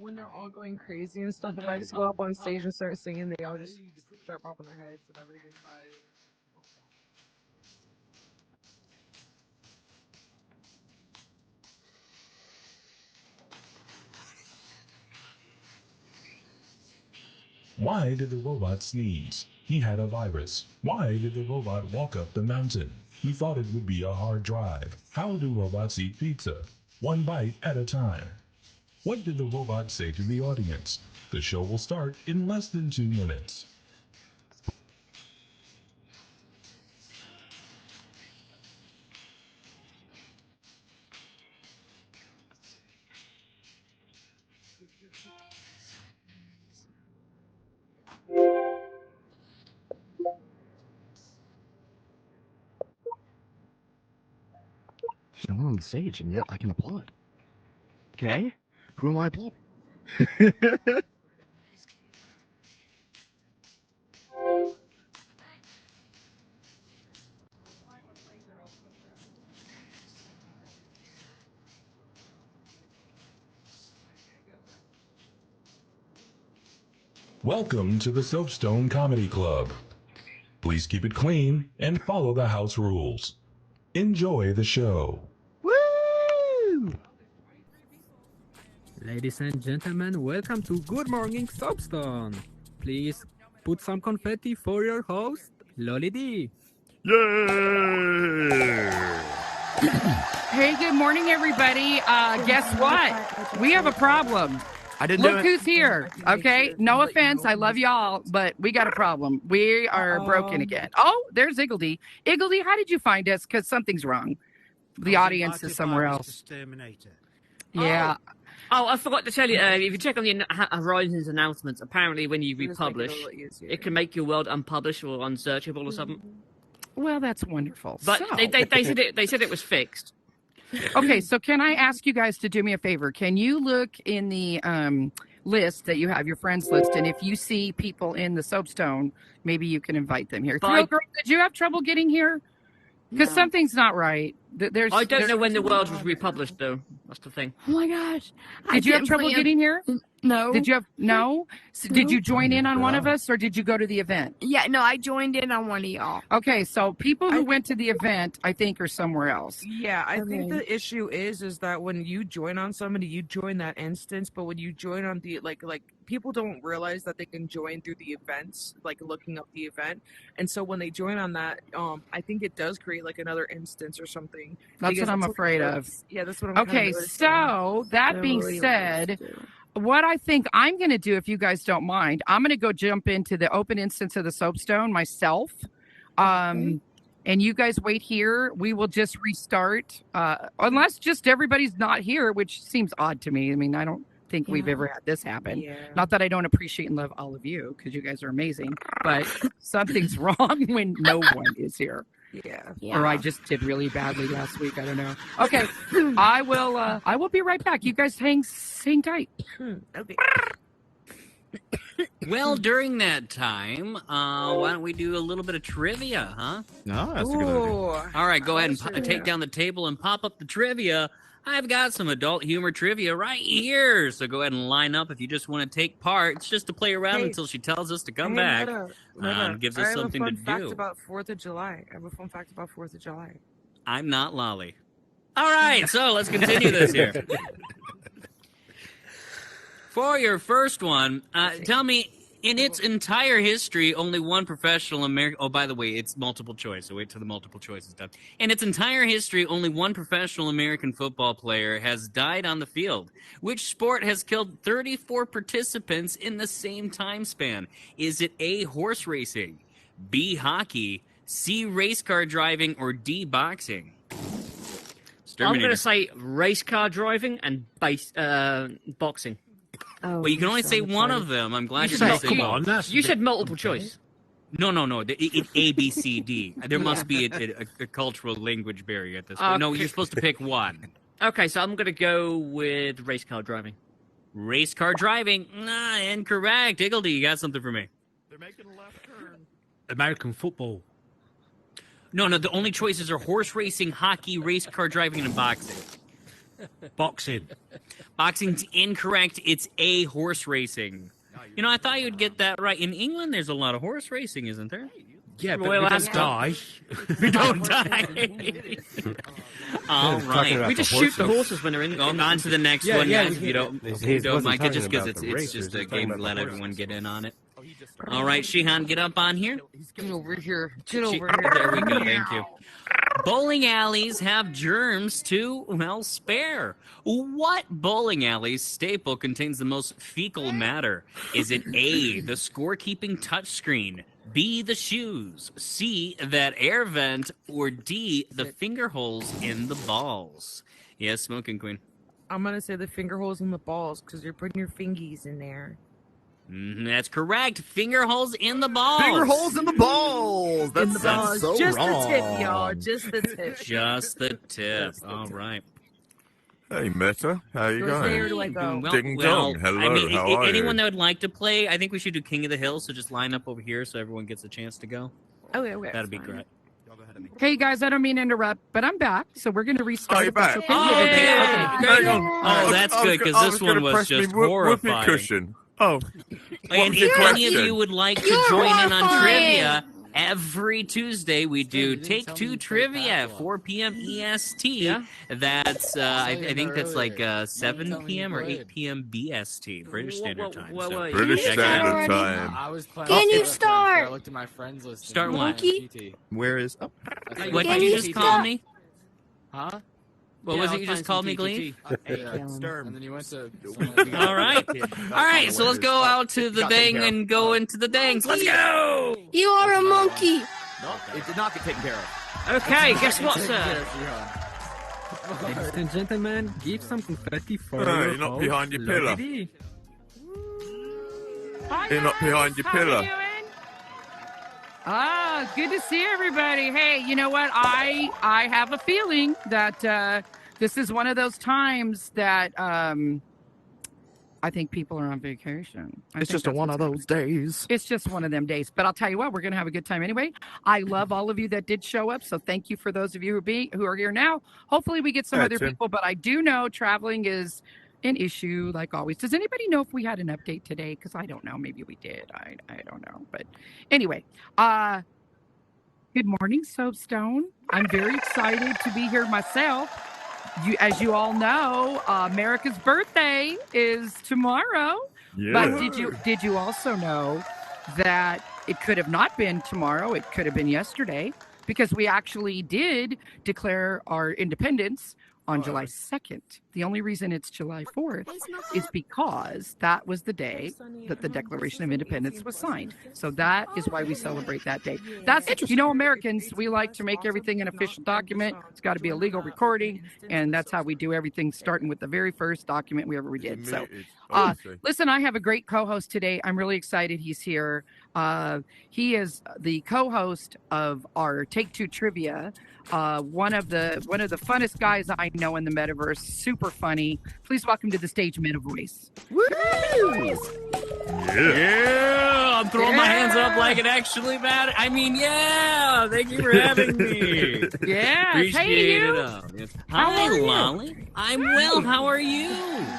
When they're all going crazy and stuff, and I just go up on stage and start singing, they all just start popping their heads and everything. Why did the robot sneeze? He had a virus. Why did the robot walk up the mountain? He thought it would be a hard drive. How do robots eat pizza? One bite at a time. What did the robot say to the audience? The show will start in less than 2 minutes. I'm on stage and yet I can applaud. Okay? Who am I applauding? Welcome to the Soapstone Comedy Club. Please keep it clean and follow the house rules. Enjoy the show. Woo! Ladies and gentlemen, welcome to Good Morning Soapstone. Please put some confetti for your host, Lolly D. Yay! Hey, good morning, everybody. Guess what? We have a problem. I didn't do Look it. who's here. Okay, no offense. I love y'all, but we got a problem. We are broken again. Oh, there's Iggledy. Iggledy, how did you find us? Because something's wrong. The audience is somewhere else. Yeah. Oh, I forgot to tell you, if you check on the Horizons announcements, apparently when you republish, it can make your world unpublished or unsearchable or something. Well, that's wonderful. But So- they said it was fixed. Okay, so can I ask you guys to do me a favor? Can you look in the list that you have, your friends list, and if you see people in the Soapstone, maybe you can invite them here. Thrill Girl, did you have trouble getting here? Because something's not right. I don't know when the world was republished, though. That's the thing. Oh my gosh. Did you have trouble getting here? No. Did you have no? So did you join in on one of us, or did you go to the event? Yeah, no, I joined in on one of y'all. Okay, so people who went to the event, I think, are somewhere else. Yeah, I think the issue is that when you join on somebody, you join that instance, but when you join on the like people don't realize that they can join through the events, like looking up the event, and so when they join on that, I think it does create like another instance or something. That's what I'm afraid of. Yeah, that's what I'm. Okay, so that being said, what I think I'm going to do, if you guys don't mind, I'm going to go jump into the open instance of the Soapstone myself. And you guys wait here. We will just restart, unless just everybody's not here, which seems odd to me. I mean, I don't think we've ever had this happen. Not that I don't appreciate and love all of you, because you guys are amazing, but something's wrong when no one is here. Yeah. Or I just did really badly last week. I don't know. Okay, I will be right back. You guys hang tight. Okay. Well, during that time, why don't we do a little bit of trivia, huh? No, that's a good idea. All right, go ahead and take down the table and pop up the trivia. I've got some adult humor trivia right here, so go ahead and line up if you just want to take part. It's just to play around until she tells us to come back. Gives us something to do. I have a fun fact about 4th of July. I have a fun fact about 4th of July. I'm not Lolly. All right, so let's continue this here. For your first one, tell me, in its entire history, only one professional American... Oh, by the way, it's multiple choice, so wait till the multiple choice is done. In its entire history, only one professional American football player has died on the field. Which sport has killed 34 participants in the same time span? Is it A, horse racing, B, hockey, C, race car driving, or D, boxing? I'm going to say race car driving and boxing. Oh, well, you can only say one of them. I'm glad you said, said come on, that's you said multiple choice. No. It A, B, C, D. There must be a cultural language barrier at this point. No, you're supposed to pick one. Okay, so I'm going to go with race car driving. Race car driving? Nah, incorrect. Iggledy, you got something for me. They're making a left turn. American football. No, the only choices are horse racing, hockey, race car driving, and boxing. Boxing. Boxing's incorrect. It's A, horse racing. You know, I thought you'd get that right. In England, there's a lot of horse racing, isn't there? Yeah, but we don't die. We don't die. All right. We just shoot the horses when they're in. Going on to the next one, guys. If you don't mind, talking just because about the it's racers, just a he's game to talking let about the everyone horses. get in on it. All right, Shihan, get up on here. Get over here. Get over here. There we go. Thank you. Bowling alleys have germs to, well, spare. What bowling alley's staple contains the most fecal matter? Is it A, the scorekeeping touchscreen, B, the shoes, C, that air vent, or D, the finger holes in the balls? Yes, Smoking Queen. I'm gonna say the finger holes in the balls because you're putting your fingies in there. That's correct. Finger holes in the balls. Finger holes in the balls. That In the sounds balls. so Just wrong. the tip, y'all. Just the tip. Just the tip. All right. Hey, Meta. How you Goes there going? to like Ding dong. Hello, I mean, how are anyone you? that would like to play, I think we should do King of the Hill. So just line up over here so everyone gets a chance to go. Okay. That'd be great. Hey guys, I don't mean to interrupt, but I'm back, so we're going to restart. Oh, you're back. Okay? Oh, okay. Hang on. Oh, that's good because this one was just whoopee horrifying. cushion. Oh. And What's your if any of question? you would like to You're join in on horrifying. trivia, every Tuesday we do Take Two Trivia at 4 p.m. EST. That's, I think that's like 7 p.m. or 8 p.m. BST, British Standard Time. So British check it out. Standard Time. I was playing. Can you I start? looked at my friends list. Start and what? PT. Where is? Oh, What Can did you you just stop? call me? Huh? What was it you just called me, Glee? And then you went to. All right. All right, so let's go out to the dang and go into the dangs. Let's go! You are a monkey. it did not get taken care of. Okay, guess what, sir? Ladies and gentlemen, give some confetti for No, your you're not host, behind your pillar. Lady. You're not behind your pillar. Ah, good to see everybody. Hey, you know what? I have a feeling that this is one of those times that I think people are on vacation. It's just one of those days. It's just one of them days. But I'll tell you what, we're going to have a good time anyway. I love all of you that did show up. So thank you for those of you who are here now. Hopefully we get some Yeah, other Tim. people, but I do know traveling is an issue like always. Does anybody know if we had an update today? Because I don't know. Maybe we did. I don't know. But anyway, good morning, Soapstone. I'm very excited to be here myself. As you all know, America's birthday is tomorrow. But did you also know that it could have not been tomorrow? It could have been yesterday, because we actually did declare our independence on July 2nd. The only reason it's July 4th is because that was the day that the Declaration of Independence was signed. So that is why we celebrate that day. That's, you know, Americans, we like to make everything an official document. It's got to be a legal recording, and that's how we do everything, starting with the very first document we ever did. So, listen, I have a great co-host today. I'm really excited he's here. He is the co-host of our Take Two Trivia. One of the funnest guys I know in the metaverse. Super funny. Please welcome to the stage, MetaVoice. Woo! Yeah, I'm throwing my hands up like it actually matters. I mean, yeah, thank you for having me. Yeah, Appreciate hey you. it. Yes. How Hi, are you? Lolly. I'm well. How are you?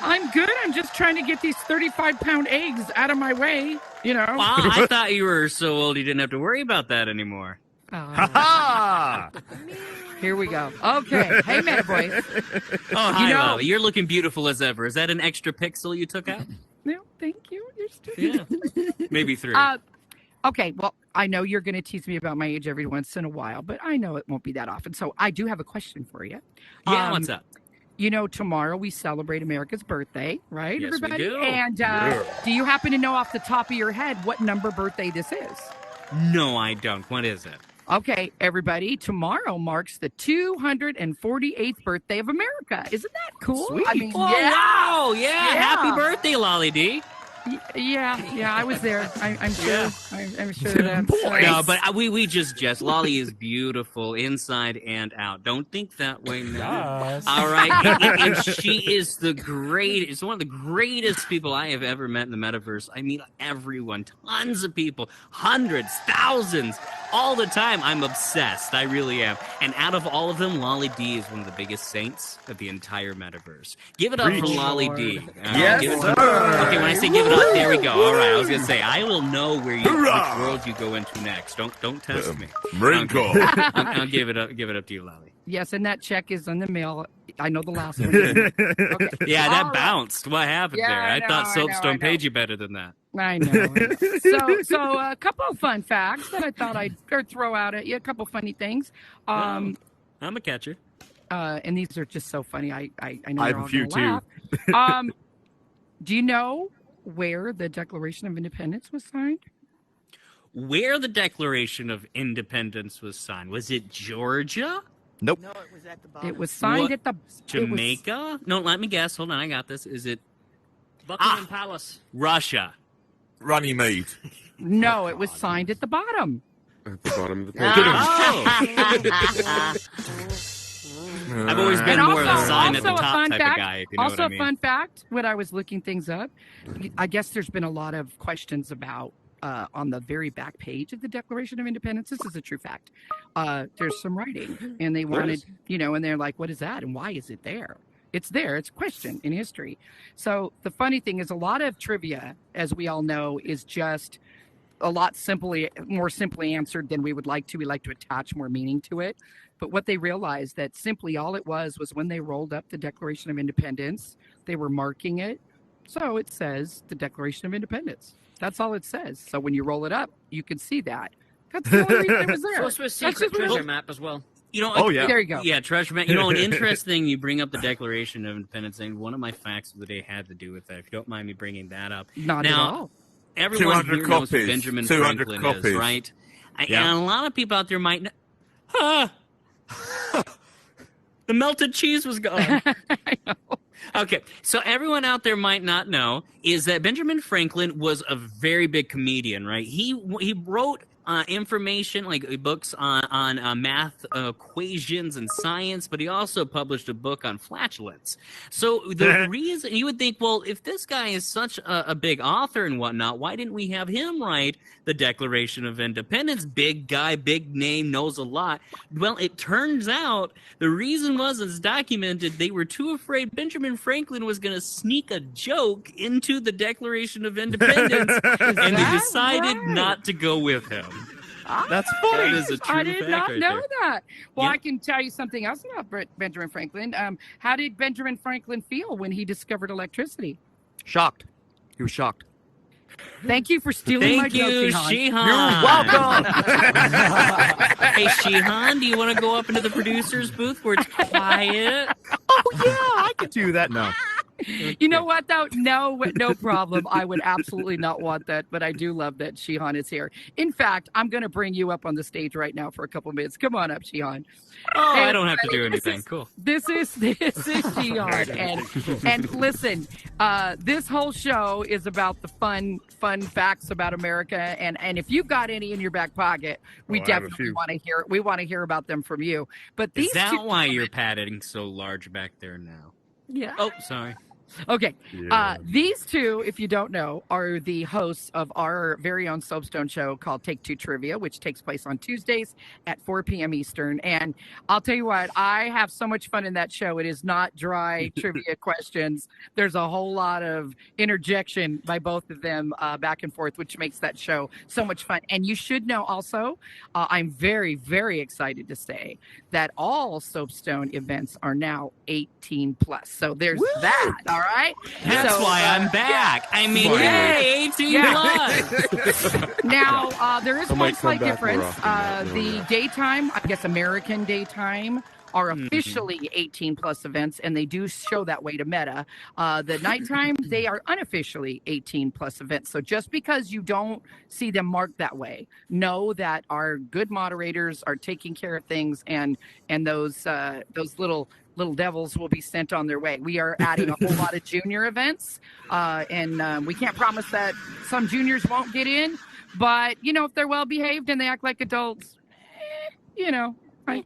I'm good. I'm just trying to get these 35-pound eggs out of my way, you know. Wow, I thought you were so old you didn't have to worry about that anymore. Ha Here we go. Okay. Hey, MetaVoice. Oh, hi, You know- Lolly. You're looking beautiful as ever. Is that an extra pixel you took out? No, thank you. You're still Yeah. Maybe 3. Okay, well, I know you're going to tease me about my age every once in a while, but I know it won't be that often. So I do have a question for you. Yeah, what's up? You know, tomorrow we celebrate America's birthday, right, Yes, we everybody? do. And do you happen to know off the top of your head what number birthday this is? No, I don't. What is it? Okay, everybody, tomorrow marks the 248th birthday of America. Isn't that cool? Sweet. I mean, Oh, yeah. wow. Yeah. Yeah. Happy birthday, Lolly D. Yeah, I was there. I'm sure. Yeah. I'm sure that. No, but we just jest. Lolly is beautiful inside and out. Don't think that way now. Yes. All right, and she is the greatest. One of the greatest people I have ever met in the metaverse. I mean, everyone, tons of people, hundreds, thousands, all the time. I'm obsessed. I really am. And out of all of them, Lolly D is one of the biggest saints of the entire metaverse. Give it up for Lolly D. Yes, give it sir. Okay, when I say give it up, there we go. All right, I was gonna say I will know which world you go into next. Don't test me. Wrinkle. I'll give it up to you, Lolly. Yes, and that check is in the mail. I know the last one. Okay. Yeah, that bounced. What happened Yeah, there? I I know, thought I Soapstone know. paid you better than that. I know. So a couple of fun facts that I thought I'd throw out at you. A couple funny things. I'm a catcher. And these are just so funny. I know I you're have a all few, gonna laugh. Do you know where the Declaration of Independence was signed? Where the Declaration of Independence was signed? Was it Georgia? Nope. No, it was at the bottom. It was signed What? at the Jamaica? No, let me guess. Hold on, I got this. Is it Buckingham Palace. Russia? Runnymede. No, it was signed at the bottom. At the bottom of the page. Oh. I've always been And more of a also- sign at the also a top fun type fact- of guy, if you know Also, what I mean. a fun fact, when I was looking things up, I guess there's been a lot of questions about on the very back page of the Declaration of Independence. This is a true fact. There's some writing, and they wanted, and they're like, what is that? And why is it there? It's there. It's a question in history. So the funny thing is a lot of trivia, as we all know, is just a lot more simply answered than we would like to. We like to attach more meaning to it. But what they realized that simply all it was when they rolled up the Declaration of Independence, they were marking it. So it says the Declaration of Independence. That's all it says. So when you roll it up, you can see that. That's the only reason it was there. It's also a That's secret just treasure what- map as well. You know, Oh, yeah. There you go. Yeah, treasure map. You know, an interesting, you bring up the Declaration of Independence, and one of my facts of the day had to do with that. If you don't mind me bringing that up. Not now, at all. Everyone 200 here knows who copies. Benjamin 200 Franklin copies. is, right? Yeah. And a lot of people out there might know. The melted cheese was gone. I know. Okay, so everyone out there might not know is that Benjamin Franklin was a very big comedian, right? He wrote information like books on math equations and science, but he also published a book on flatulence. So the reason you would think, well, if this guy is such a big author and whatnot, why didn't we have him write the Declaration of Independence? Big guy, big name, knows a lot. Well, it turns out the reason was, it's documented, they were too afraid Benjamin Franklin was going to sneak a joke into the Declaration of Independence, and they that decided right? not to go with him. That's That funny. is a true I did fact not right know there. that. Well, Yeah. I can tell you something else about Benjamin Franklin. How did Benjamin Franklin feel when he discovered electricity? Shocked. He was shocked. Thank you for stealing my Thank joke, you, Shihan. Shihan. You're welcome. Hey, Shihan, do you want to go up into the producer's booth where it's quiet? Oh yeah, I could do that now. You know what, though? No problem. I would absolutely not want that, but I do love that Shihan is here. In fact, I'm going to bring you up on the stage right now for a couple minutes. Come on up, Shihan. Oh, Hey, I don't have to do everybody, anything. Cool. This is Shihan, and listen, this whole show is about the fun facts about America, and if you've got any in your back pocket, we Oh, I have a definitely few. want to hear. We want to hear about them from you. But these Is that two why you're padding so large back there now? Yeah. Oh, sorry. Okay. Yeah. These two, if you don't know, are the hosts of our very own Soapstone show called Take Two Trivia, which takes place on Tuesdays at 4 p.m. Eastern. And I'll tell you what, I have so much fun in that show. It is not dry trivia questions. There's a whole lot of interjection by both of them back and forth, which makes that show so much fun. And you should know also, I'm very, very excited to say that all Soapstone events are now 18 plus. So there's that. All right. That's So, why I'm back. I mean, Finally. yay, 18 Yeah. plus. Now, there is I might one come slight back more difference. often now, The daytime, I guess American daytime, are officially 18 plus events, and they do show that way to Meta. The nighttime, they are unofficially 18 plus events. So just because you don't see them marked that way, know that our good moderators are taking care of things, and those little devils will be sent on their way. We are adding a whole lot of junior events, and we can't promise that some juniors won't get in, but if they're well behaved and they act like adults, right?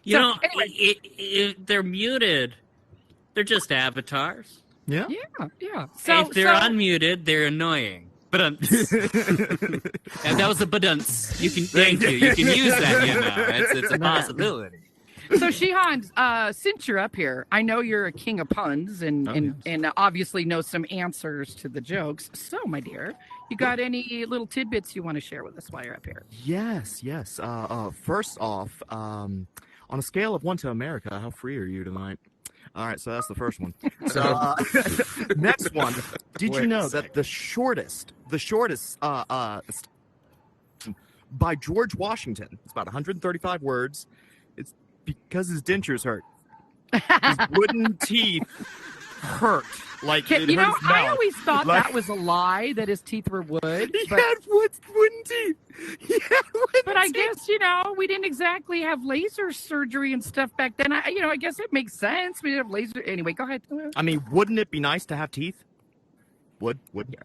Anyway, they're muted. They're just avatars. Yeah. So if they're unmuted, they're annoying. But that was a badunce. You can thank you. You can use that. It's a possibility. So Shihan, since you're up here, I know you're a king of puns and obviously know some answers to the jokes. So, my dear, you got any little tidbits you want to share with us while you're up here? Yes. First off, on a scale of 1 to America, how free are you tonight? All right, so that's the first one. So next one, did you know that the shortest by George Washington, it's about 135 words. It's because his dentures hurt. His wooden teeth hurt. Like I always thought that was a lie, that his teeth were wood. He had wooden teeth. But I guess, we didn't exactly have laser surgery and stuff back then. I guess it makes sense. We didn't have laser. Anyway, go ahead. I mean, wouldn't it be nice to have teeth? Wouldn't it?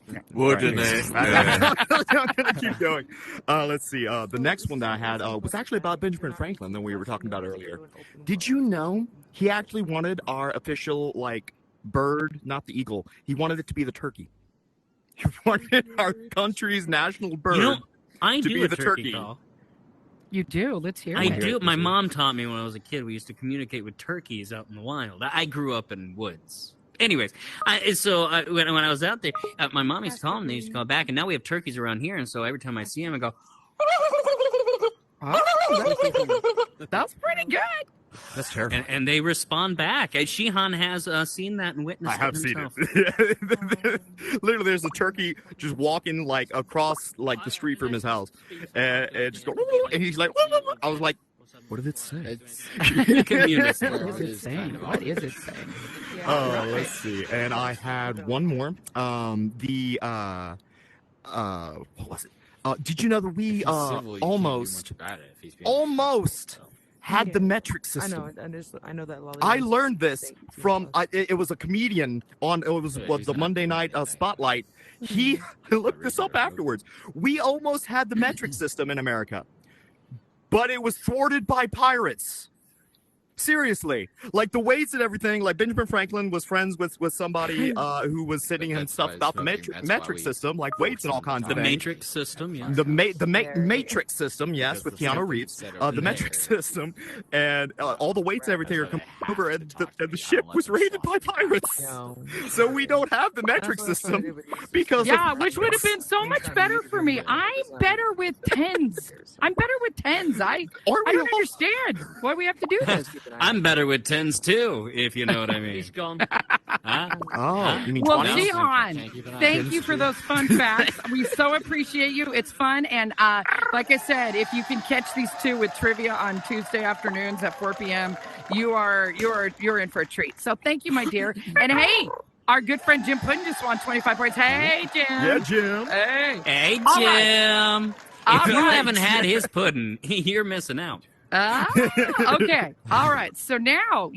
I'm gonna keep going. Let's see. The next one that I had was actually about Benjamin Franklin that we were talking about earlier. Did you know he actually wanted our official bird, not the eagle? He wanted it to be the turkey. He wanted our country's national bird I to do be a the turkey. turkey. Call. You do. Let's hear it. I do. My mom taught me when I was a kid. We used to communicate with turkeys out in the wild. I grew up in woods. Anyways, when I was out there, my mom used to call them. They used to call back, and now we have turkeys around here. And so every time I see them, I go, that's pretty good. That's terrible. And they respond back. Shihan has seen that and witnessed it. I have seen it. Literally, there's a turkey just walking across the street from his house, and just go, and he's like, I was like, what did it say? What is it saying? What is it saying? Let's see. And I had one more. What was it? Did you know that we almost had the metric system? I know that. I learned this from it was a comedian on the Monday Night Spotlight. He looked this up afterwards. We almost had the metric system in America, but it was thwarted by pirates. Seriously, the weights and everything. Benjamin Franklin was friends with somebody who was sending him stuff about the metric system, weights and all kinds of things. The matrix system, yeah. The matrix system, yes, with Keanu Reeves. The metric system, and all the weights and everything are coming over, and the ship was raided by pirates. So we don't have the metric system because which would have been so much better for me. I'm better with tens. I don't understand why we have to do this. I'm better with tens too, if you know what I mean. He's gone. You mean well, 20? Shihan, thank you for those fun facts. We so appreciate you. It's fun, and like I said, if you can catch these two with trivia on Tuesday afternoons at 4 p.m., you're in for a treat. So thank you, my dear. And hey, our good friend Jim Puddin just won 25 points. Hey, Jim. Yeah, Jim. Hey, Jim. If you haven't had his pudding, you're missing out. Okay. All right. So now,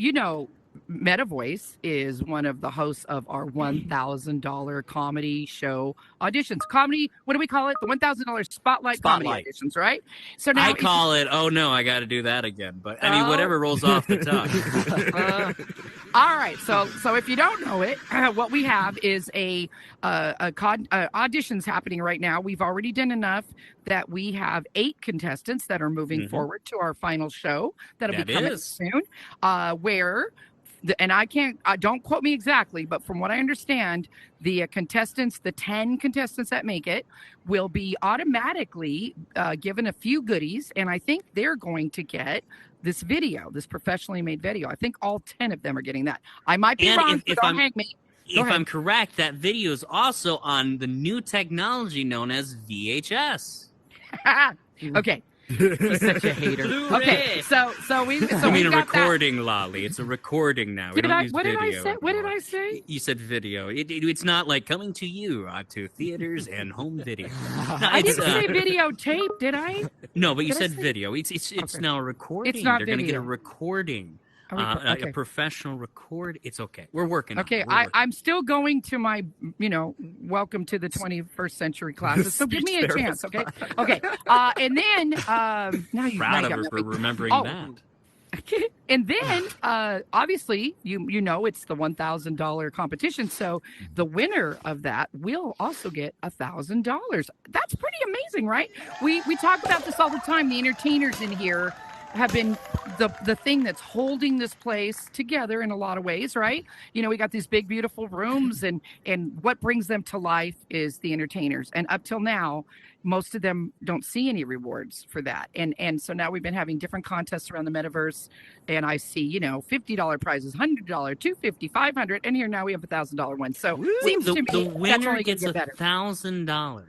MetaVoice is one of the hosts of our $1,000 comedy show auditions. Comedy, what do we call it? The $1,000 Spotlight comedy auditions, right? So now I call it, oh no, I got to do that again. But I mean, whatever rolls off the tongue. All right. So if you don't know it, what we have is auditions happening right now. We've already done enough that we have 8 contestants that are moving forward to our final show. That'll be coming soon. And don't quote me exactly, but from what I understand, the 10 contestants that make it will be automatically given a few goodies. And I think they're going to get this video, this professionally made video. I think all 10 of them are getting that. I might be wrong, but don't hang me. If I'm correct, that video is also on the new technology known as VHS. Okay. He's such a hater. Okay, so we. So I mean, we a got recording, Lolly. It's a recording now. We don't use what did I video say? What did anymore. I say? You said video. It's not like coming to you to theaters and home video. No, I didn't say videotape, did I? No, but you Did I said say- video. It's Okay. now a recording. It's not They're going to get a video. recording. Okay. A professional record. It's okay. We're working. Okay, on it. We're working. I'm still going to my, welcome to the 21st century classes. So give me a chance, okay? Okay, and then now you Proud of got her me. for remembering Oh. that. And then, obviously, you know it's the $1,000 competition. So the winner of that will also get $1,000. That's pretty amazing, right? We talk about this all the time. The entertainers in here have been the thing that's holding this place together in a lot of ways, right? We got these big, beautiful rooms, and what brings them to life is the entertainers. And up till now, most of them don't see any rewards for that. And so now we've been having different contests around the metaverse, and I see, $50 prizes, $100, $250, $500, and here now we have $1,000 one. So seems to me The that's winner only gonna gets get better. $1,000.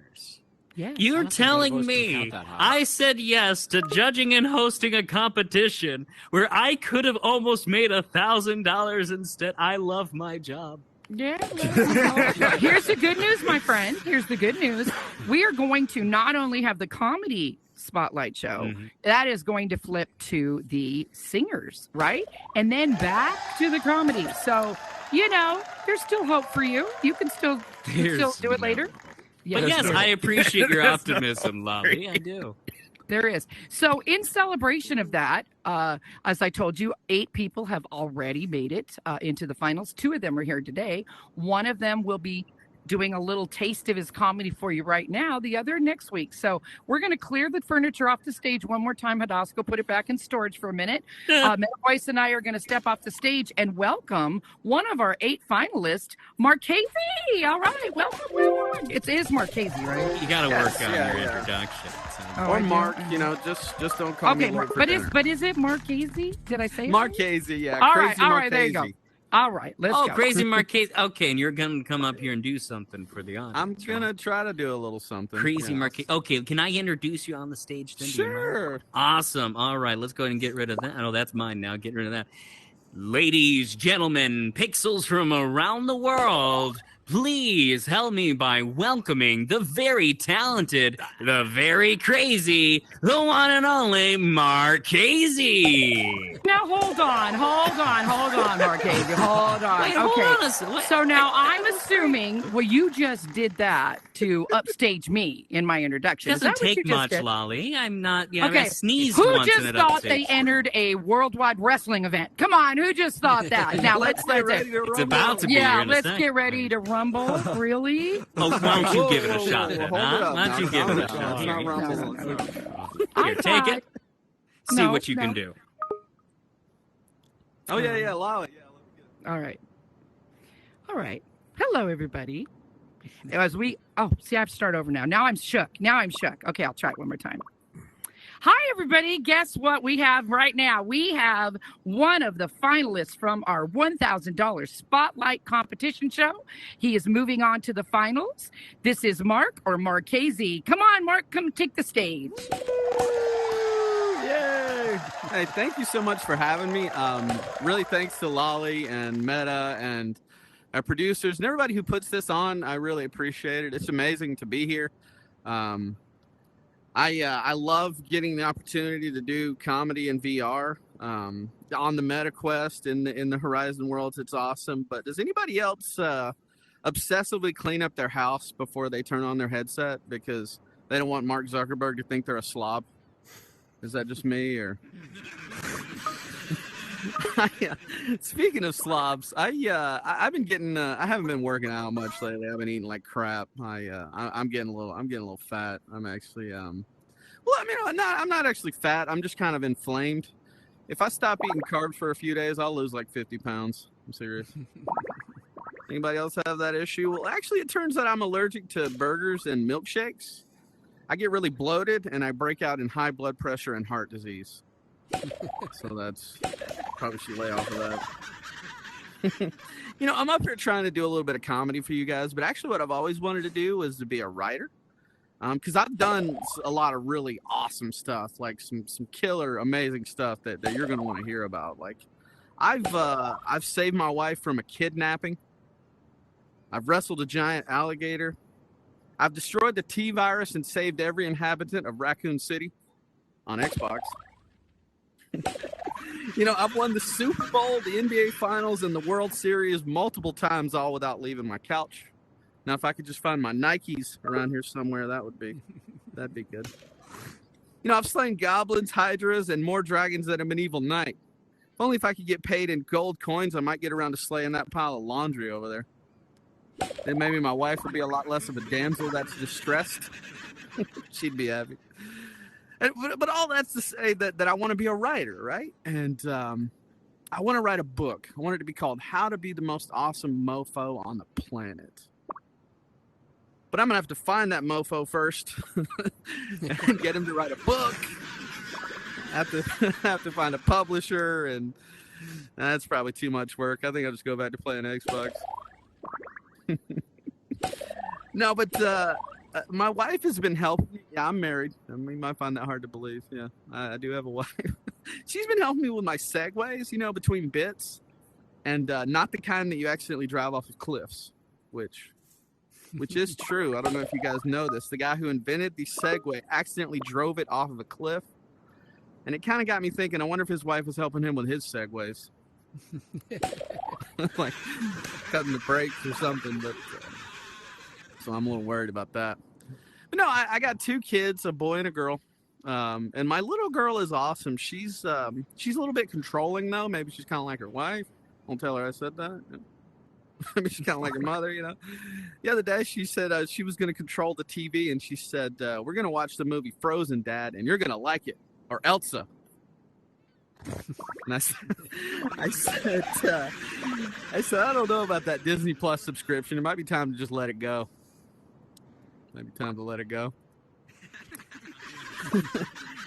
Yeah. You're don't think telling MetaVoice can me count that high. I said yes to judging and hosting a competition where I could have almost made $1,000 instead. I love my job. Yeah. Well, here's the good news, my friend. Here's the good news. We are going to not only have the comedy spotlight show, that is going to flip to the singers, right? And then back to the comedy. So, there's still hope for you. You can still do it later. But yes, I appreciate your optimism, Lolly. I do. There is. So in celebration of that, as I told you, 8 people have already made it into the finals. 2 of them are here today. One of them will be doing a little taste of his comedy for you right now, the other next week. So we're going to clear the furniture off the stage one more time. Hadasko, put it back in storage for a minute. MetaVoice and I are going to step off the stage and welcome one of our 8 finalists, Markazie. All right, welcome. It is Markazie, right? You got to work on your introduction. Or Mark, just don't call me. Okay, but is it Markazie? Did I say it? Markazie, yeah. All Crazy right, there you go. All right, let's go. Crazy Markazie. Okay, and you're going to come up here and do something for the audience. I'm going to try to do a little something. Crazy Markazie. Okay, can I introduce you on the stage then? Sure. Awesome. All right, let's go ahead and get rid of that. Oh, that's mine now. Get rid of that. Ladies, gentlemen, pixels from around the world, please help me by welcoming the very talented, the very crazy, the one and only Markazie. Now hold on, Markazie, hold on. Wait, okay. hold on a second. So now I'm assuming, you just did that to upstage me in my introduction. Is Doesn't that what you take just much, did? Lolly. I'm not. Okay. I sneezed Who once just and it thought upstaged. they entered a worldwide wrestling event? Come on, who just thought that? Now let's get ready to It's about to be. Yeah, here in a let's second. get ready to rumble. Really? Oh, why don't you give it a shot then, Hold it huh? up Why don't you now. give it a It's shot? not Here, rumble. Here, take it. See what you can do. Oh, yeah, Lolly. All right. Hello, everybody. See, I have to start over now. Now I'm shook. Okay, I'll try it one more time. Hi, everybody. Guess what we have right now? We have one of the finalists from our $1,000 Spotlight competition show. He is moving on to the finals. This is Mark or Markazie. Come on, Mark, come take the stage. Yay! Hey, thank you so much for having me. Really thanks to Lolly and Meta and our producers and everybody who puts this on. I really appreciate it. It's amazing to be here. I love getting the opportunity to do comedy in VR on the MetaQuest in the Horizon worlds. It's awesome. But does anybody else obsessively clean up their house before they turn on their headset because they don't want Mark Zuckerberg to think they're a slob? Is that just me or? Speaking of slobs, I've been getting I haven't been working out much lately. I've been eating like crap. I'm getting a little fat. I'm actually I'm not actually fat. I'm just kind of inflamed. If I stop eating carbs for a few days, I'll lose like 50 pounds. I'm serious. Anybody else have that issue? Well, actually, it turns out I'm allergic to burgers and milkshakes. I get really bloated and I break out in high blood pressure and heart disease. So that's probably should lay off of that. I'm up here trying to do a little bit of comedy for you guys, but actually what I've always wanted to do was to be a writer. Because I've done a lot of really awesome stuff, like some killer, amazing stuff that you're going to want to hear about. Like, I've saved my wife from a kidnapping. I've wrestled a giant alligator. I've destroyed the T-virus and saved every inhabitant of Raccoon City on Xbox. You know, I've won the Super Bowl, the NBA Finals, and the World Series multiple times, all without leaving my couch. Now, if I could just find my Nikes around here somewhere, that'd be good. You know, I've slain goblins, hydras, and more dragons than a medieval knight. If only if I could get paid in gold coins, I might get around to slaying that pile of laundry over there. Then maybe my wife would be a lot less of a damsel that's distressed. She'd be happy. But all that's to say that I want to be a writer, right? And I want to write a book. I want it to be called How to Be the Most Awesome Mofo on the Planet. But I'm going to have to find that mofo first and get him to write a book. I have to find a publisher, and that's probably too much work. I think I'll just go back to playing Xbox. No, but my wife has been helping me. Yeah, I'm married. I mean, you might find that hard to believe. Yeah, I do have a wife. She's been helping me with my segues, you know, between bits, and not the kind that you accidentally drive off of cliffs, which is true. I don't know if you guys know this. The guy who invented the Segway accidentally drove it off of a cliff. And it kind of got me thinking, I wonder if his wife was helping him with his Segways. Like cutting the brakes or something. But so I'm a little worried about that. But no, I got 2 kids, a boy and a girl. And my little girl is awesome. She's a little bit controlling, though. Maybe she's kind of like her wife. Won't tell her I said that. Maybe she's kind of like her mother, you know. The other day, she said she was going to control the TV, and she said, we're going to watch the movie Frozen, Dad, and you're going to like it. Or Elsa. And I said, I don't know about that Disney Plus subscription. It might be time to just let it go. Maybe time to let it go.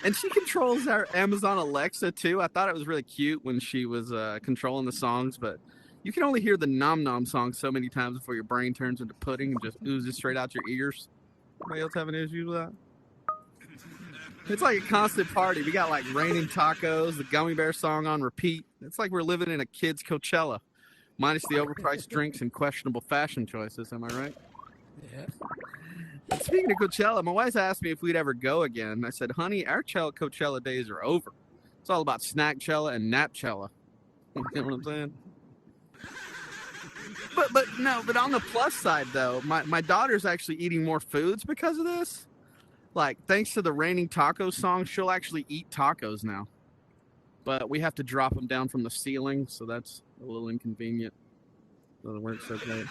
And she controls our Amazon Alexa, too. I thought it was really cute when she was controlling the songs, but you can only hear the Nom Nom song so many times before your brain turns into pudding and just oozes straight out your ears. Anybody else having issues with that? It's like a constant party. We got like raining tacos, the gummy bear song on repeat. It's like we're living in a kid's Coachella, minus the overpriced drinks and questionable fashion choices. Am I right? Yeah. And speaking of Coachella, my wife asked me if we'd ever go again. I said, honey, our Coachella days are over. It's all about Snackchella and Napchella. You know what I'm saying? But on the plus side, though, my daughter's actually eating more foods because of this. Like, thanks to the raining taco song, she'll actually eat tacos now. But we have to drop them down from the ceiling, so that's a little inconvenient. Doesn't work so great.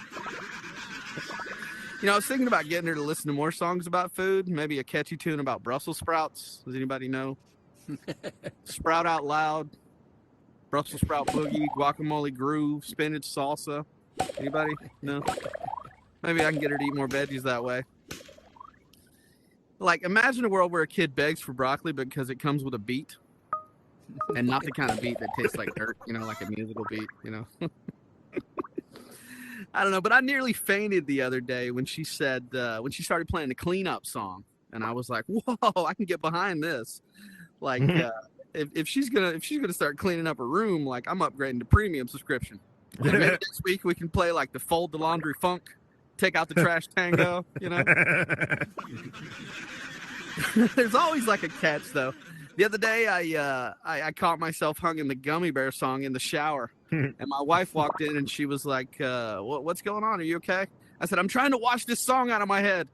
You know, I was thinking about getting her to listen to more songs about food. Maybe a catchy tune about Brussels sprouts. Does anybody know? Sprout Out Loud, Brussels Sprout Boogie, Guacamole Groove, Spinach Salsa. Anybody? No? Maybe I can get her to eat more veggies that way. Like, imagine a world where a kid begs for broccoli because it comes with a beat. And not the kind of beat that tastes like dirt, you know, like a musical beat, you know. I don't know, but I nearly fainted the other day when she said, when she started playing the cleanup song. And I was like, whoa, I can get behind this. Like, if she's gonna start cleaning up her room, like, I'm upgrading to premium subscription. Maybe next week we can play like the Fold the Laundry Funk, take out the trash tango, you know. There's always like a catch though. The other day I caught myself humming the Gummy Bear song in the shower, and my wife walked in and she was like, "What's going on? Are you okay?" I said, "I'm trying to wash this song out of my head.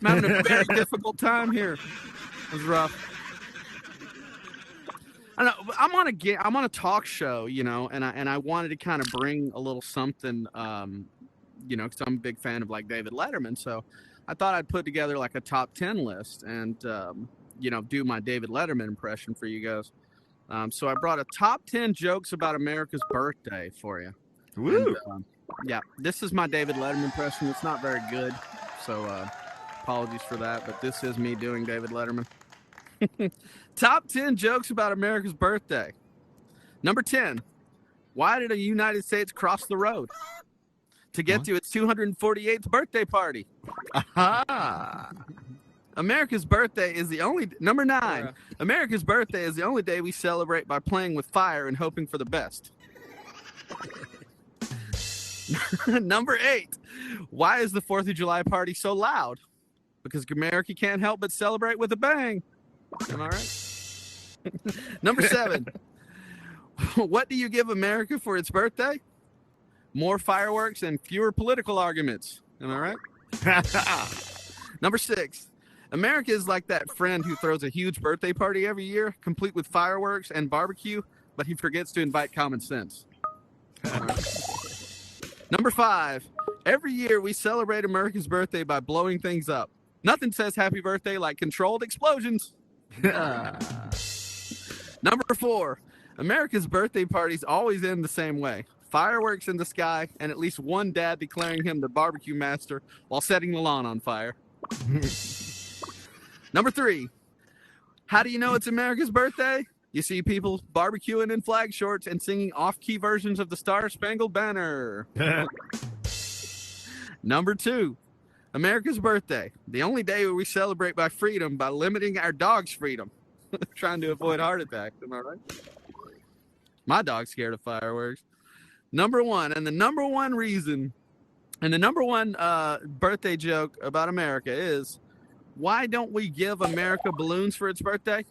I'm having a very difficult time here." It was rough. I don't know, I'm on a talk show, you know, and I wanted to kind of bring a little something, you know, because I'm a big fan of like David Letterman, so I thought I'd put together like a top 10 list and you know, do my David Letterman impression for you guys. So I brought a top 10 jokes about America's birthday for you. Woo! And, yeah, this is my David Letterman impression. It's not very good, so apologies for that, but this is me doing David Letterman. Top 10 jokes about America's birthday. Number 10. Why did the United States cross the road? To get to its 248th birthday party. Aha! America's birthday is the only number 9. America's birthday is the only day we celebrate by playing with fire and hoping for the best. Number 8. Why is the 4th of July party so loud? Because America can't help but celebrate with a bang. Am I right? Number 7. What do you give America for its birthday? More fireworks and fewer political arguments. Am I right? Number 6. America is like that friend who throws a huge birthday party every year, complete with fireworks and barbecue, but he forgets to invite common sense. Number 5. Every year we celebrate America's birthday by blowing things up. Nothing says happy birthday like controlled explosions. Number 4. America's birthday parties always end the same way. Fireworks in the sky and at least one dad declaring him the barbecue master while setting the lawn on fire. Number 3. How do you know it's America's birthday? You see people barbecuing in flag shorts and singing off-key versions of the Star-Spangled Banner. Number 2. America's birthday. The only day where we celebrate by freedom by limiting our dog's freedom. Trying to avoid heart attacks. Am I right? My dog's scared of fireworks. Number 1. And the number one reason, and the number one birthday joke about America is, why don't we give America balloons for its birthday?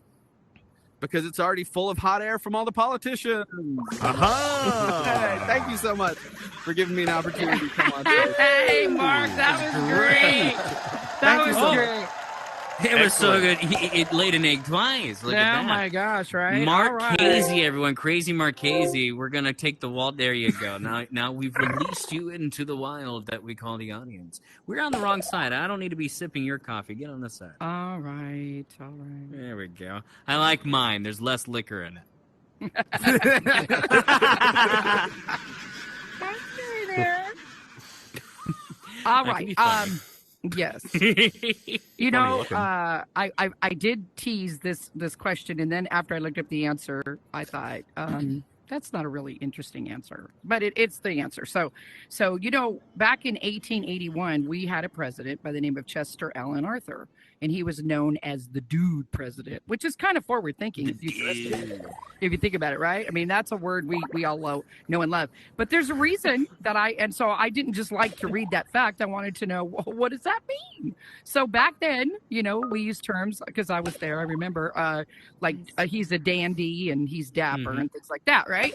Because it's already full of hot air from all the politicians. Hey, thank you so much for giving me an opportunity to come on. Hey, Mark, that was great. That was great. It was so good. It laid an egg twice. Look at that. Oh my gosh! Right, Markazie, everyone, crazy Markazie. We're gonna take the wall. There you go. Now we've released you into the wild that we call the audience. We're on the wrong side. I don't need to be sipping your coffee. Get on this side. All right, all right. There we go. I like mine. There's less liquor in it. All right. Yes. You know, I did tease this question, and then after I looked up the answer, I thought that's not a really interesting answer, but it's the answer. So you know, back in 1881, we had a president by the name of Chester Alan Arthur, and he was known as the Dude President, which is kind of forward thinking if you think about it, right? I mean, that's a word we all know and love. But there's a reason that so I didn't just like to read that fact. I wanted to know, what does that mean? So back then, you know, we used terms, because I was there. I remember he's a dandy and he's dapper and things like that, right?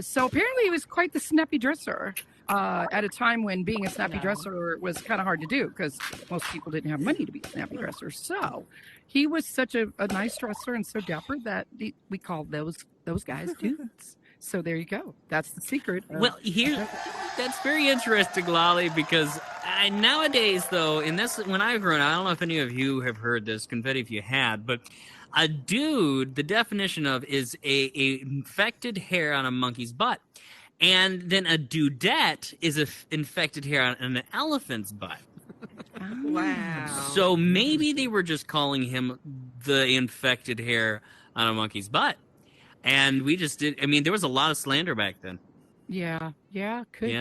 So apparently he was quite the snappy dresser. At a time when being a snappy dresser was kind of hard to do because most people didn't have money to be snappy dressers. So he was such a nice dresser and so dapper that we called those guys dudes. So there you go. That's the secret. Well, that's very interesting, Lolly, because nowadays, though, when I've grown up, I don't know if any of you have heard this, confetti if you had, but a dude, the definition of is a infected hair on a monkey's butt. And then a dudette is an infected hair on an elephant's butt. Wow. So maybe they were just calling him the infected hair on a monkey's butt. And we just did. I mean, there was a lot of slander back then. Yeah. Could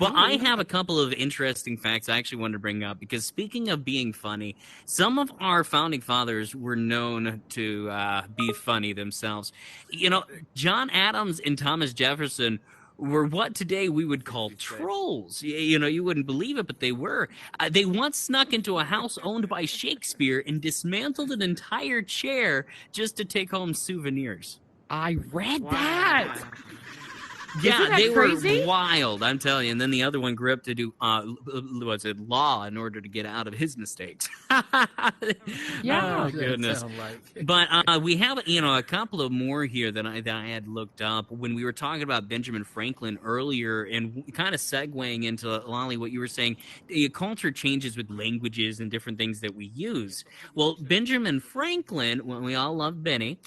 Well, be. I have a couple of interesting facts I actually wanted to bring up, because speaking of being funny, some of our founding fathers were known to be funny themselves. You know, John Adams and Thomas Jefferson were what today we would call trolls. You know, you wouldn't believe it, but they were. They once snuck into a house owned by Shakespeare and dismantled an entire chair just to take home souvenirs. I read that. Yeah, they crazy? were wild, I'm telling you. And then the other one grew up to do, law in order to get out of his mistakes. Yeah. Oh, goodness. But we have, a couple of more here that I had looked up when we were talking about Benjamin Franklin earlier, and kind of segueing into, Lolly, what you were saying. Culture changes with languages and different things that we use. Well, Benjamin Franklin, when we all love Benny,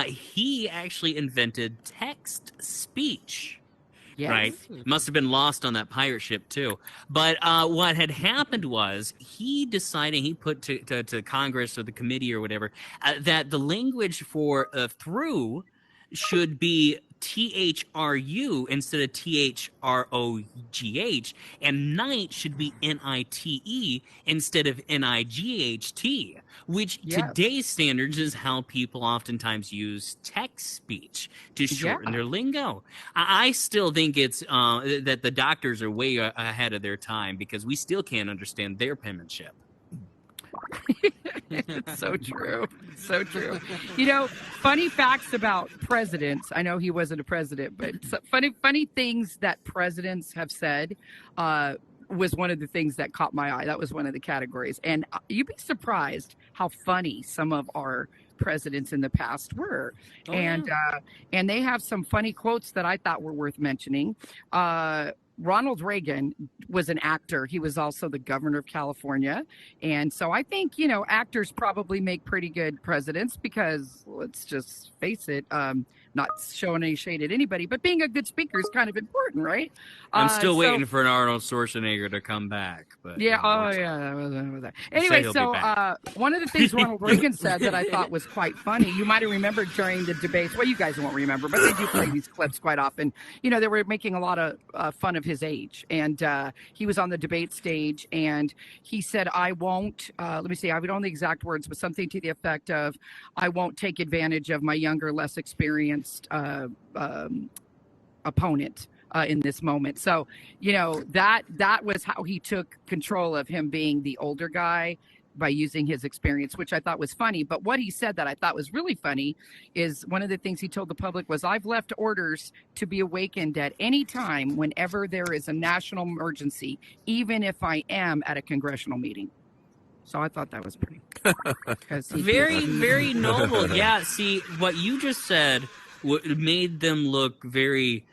he actually invented text-speech. Yes. Right? Must have been lost on that pirate ship, too. But what had happened was he decided, he put to Congress or the committee or whatever, that the language for through should be THRU instead of THROGH, and night should be NITE instead of NIGHT, which today's standards is how people oftentimes use text speech to shorten their lingo. I still think it's that the doctors are way ahead of their time because we still can't understand their penmanship. It's so true. So true. You know, funny facts about presidents. I know he wasn't a president, but funny things that presidents have said was one of the things that caught my eye. That was one of the categories. And you'd be surprised how funny some of our presidents in the past were. And they have some funny quotes that I thought were worth mentioning. Ronald Reagan was an actor. He was also the governor of California. And so I think, you know, actors probably make pretty good presidents because let's just face it, not showing any shade at anybody, but being a good speaker is kind of important, right? I'm still waiting for an Arnold Schwarzenegger to come back. But yeah, that was that. Anyway, so one of the things Ronald Reagan said that I thought was quite funny, you might have remembered during the debates, well, you guys won't remember, but they do play these clips quite often. You know, they were making a lot of fun of his age, and he was on the debate stage, and he said, I won't, let me see, I would know the exact words, but something to the effect of, I won't take advantage of my younger, less experienced opponent in this moment. So, you know, that was how he took control of him being the older guy by using his experience, which I thought was funny. But what he said that I thought was really funny is one of the things he told the public was, I've left orders to be awakened at any time whenever there is a national emergency, even if I am at a congressional meeting. So I thought that was pretty. Very, very noble. Yeah, see, what you just said made them look very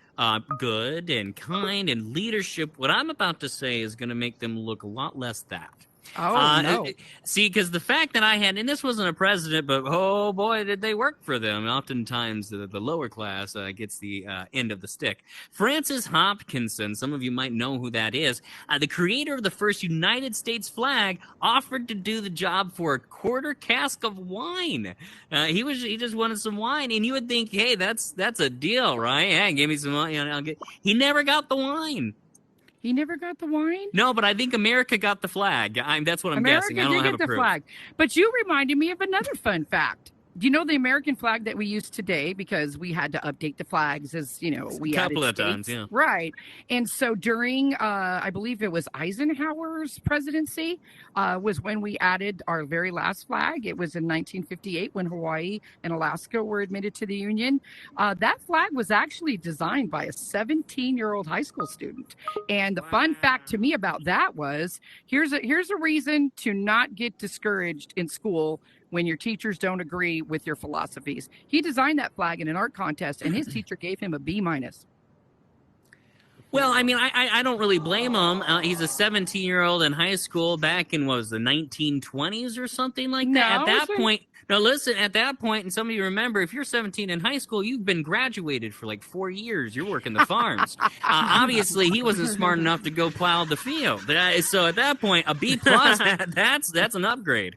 good and kind and leadership. What I'm about to say is going to make them look a lot less that. Oh, no. See, because the fact that I had, and this wasn't a president, but oh boy, did they work for them. Oftentimes, the lower class gets the end of the stick. Francis Hopkinson, some of you might know who that is, the creator of the first United States flag, offered to do the job for a quarter cask of wine. He just wanted some wine, and you would think, hey, that's a deal, right? Yeah, give me some wine. He never got the wine. He never got the wine? No, but I think America got the flag. That's what I'm guessing. I don't have a proof. Flag. But you reminded me of another fun fact. Do you know the American flag that we use today, because we had to update the flags as, you know, we a couple of states. times, yeah. Right. And so during, I believe it was Eisenhower's presidency, was when we added our very last flag. It was in 1958 when Hawaii and Alaska were admitted to the Union. That flag was actually designed by a 17-year-old high school student. And the fun fact to me about that was, here's a reason to not get discouraged in school when your teachers don't agree with your philosophies. He designed that flag in an art contest, and his teacher gave him a B-. Well, I mean, I don't really blame him. He's a 17-year-old in high school back in, what was the 1920s or something like that? At that point, now listen, at that point, and some of you remember, if you're 17 in high school, you've been graduated for like 4 years. You're working the farms. Obviously, he wasn't smart enough to go plow the field. So at that point, a B+, that's an upgrade.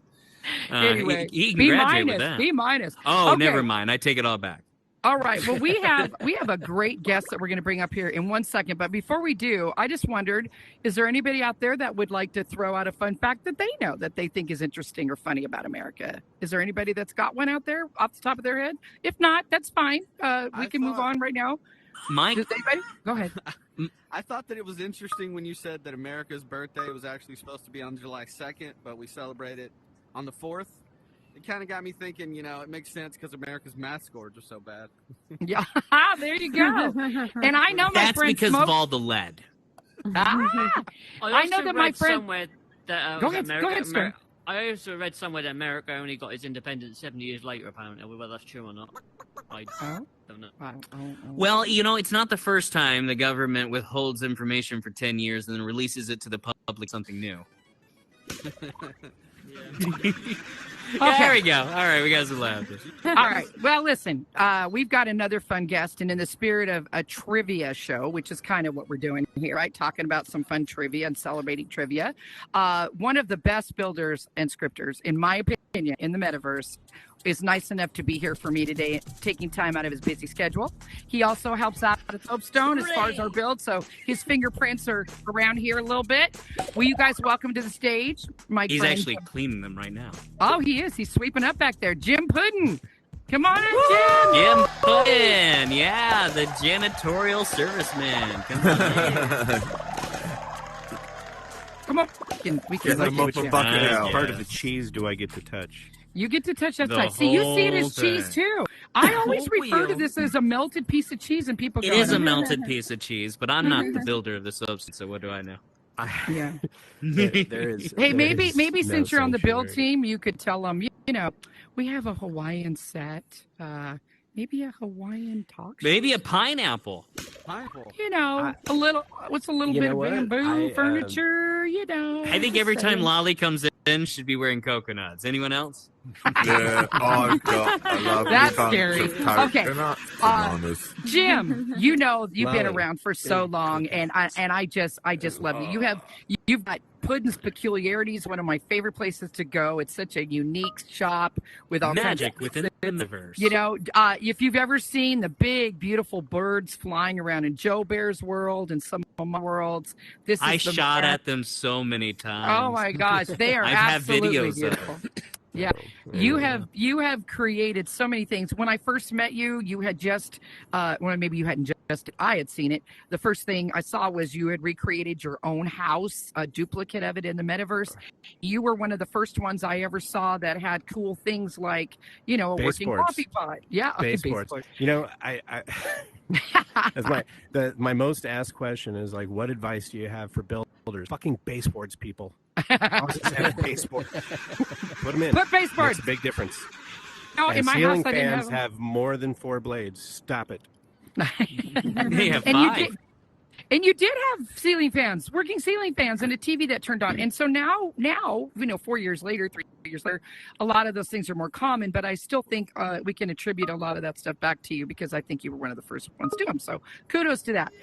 Anyway, he can graduate with that. B-. Oh, okay. Never mind. I take it all back. All right. Well, we have a great guest that we're going to bring up here in 1 second. But before we do, I just wondered, is there anybody out there that would like to throw out a fun fact that they know that they think is interesting or funny about America? Is there anybody that's got one out there off the top of their head? If not, that's fine. We can move on right now. Mike? Does anybody? Go ahead. I thought that it was interesting when you said that America's birthday was actually supposed to be on July 2nd, but we celebrate it on the 4th. It kind of got me thinking, you know, it makes sense because America's math scores are so bad. Yeah, there you go. And I know my That's friend because smoked... of all the lead. I know that my friend... Somewhere that, go ahead, Stern. I also read somewhere that America only got its independence 70 years later, apparently. Whether that's true or not, I don't know. Well, you know, it's not the first time the government withholds information for 10 years and then releases it to the public something new. Okay. There we go. All right, we got some laughter. All right. Well, listen, we've got another fun guest, and in the spirit of a trivia show, which is kind of what we're doing here, right? Talking about some fun trivia and celebrating trivia. One of the best builders and scripters, in my opinion, in the metaverse, is nice enough to be here for me today, taking time out of his busy schedule. He also helps out at Soapstone as far as our build, so his fingerprints are around here a little bit. Will you guys welcome to the stage my He's friend? actually cleaning them right now. Oh, he is. He's sweeping up back there. Jimpuddin. Come on in, Jim. Jimpuddin. Yeah, the janitorial serviceman. Come on in. Come on. We can Get them up a bucket now. part of the cheese do I get to touch? You get to touch that The side. See, you see it whole as cheese thing. too. I always whole refer to wheel. this as a melted piece of cheese, and people go, It is a "Oh, melted piece of cheese, but I'm not the builder of the Soapstone, so what do I know? Yeah. There is. Hey, there maybe is no since you're on the build sanctuary. team, you could tell them, you know, we have a Hawaiian set. Maybe a Hawaiian talk show. Maybe a pineapple. You know, a little. What's a little You bit know of what? bamboo I, furniture? You know. I think every time setting. Lolly comes in, should be wearing coconuts. Anyone else? Yeah, I've got a lovely That's bunch scary. of Okay. coconut bananas. Jim, you know you've been Lolly. around for so long, and I just love you. You've got Puddin's Peculiarities, one of my favorite places to go. It's such a unique shop with all Magic kinds of within the universe. You know, if you've ever seen the big, beautiful birds flying around in Joe Bear's world and some of my worlds, this is I the shot best. at them so many times. Oh my gosh, they are I have absolutely videos of beautiful. them. Yeah, you have created so many things. When I first met you, you had just, well, maybe you hadn't just, I had seen it. The first thing I saw was you had recreated your own house, a duplicate of it in the metaverse. You were one of the first ones I ever saw that had cool things like, you know, a working Baseboards. coffee pot. Yeah, Baseboards. You know, that's my most asked question is like, what advice do you have for builders? Fucking baseboards, people. Houses have baseboards. Put them in. Put baseboards. Makes a big difference. No, And in my ceiling house I didn't fans have. have more than 4 blades. Stop it. They have And five. you did have ceiling fans, working ceiling fans, and a TV that turned on. And so now, you know, 4 years later, 3 years later, a lot of those things are more common. But I still think we can attribute a lot of that stuff back to you because I think you were one of the first ones to do them. So kudos to that.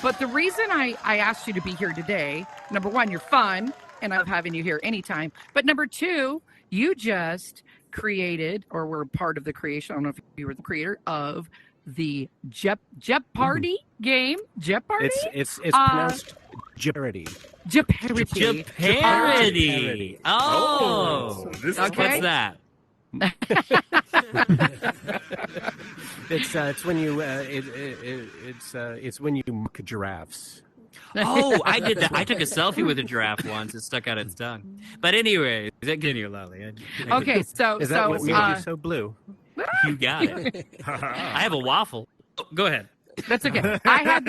But the reason I asked you to be here today, number one, you're fun, and I'm having you here anytime. But number two, you just created or were part of the creation. I don't know if you were the creator of the Jeopardy game. Jeopardy? It's pronounced Jeopardy. Jeopardy. Jeopardy. Oh, this Okay. what's that? It's when you it's when you mock giraffes. Oh, I did that. I took a selfie with a giraffe once. It stuck out its tongue. But anyway, continue, Lolly. Okay, so Is that what made you so blue? You got it. I have a waffle. Oh, go ahead. that's okay. I had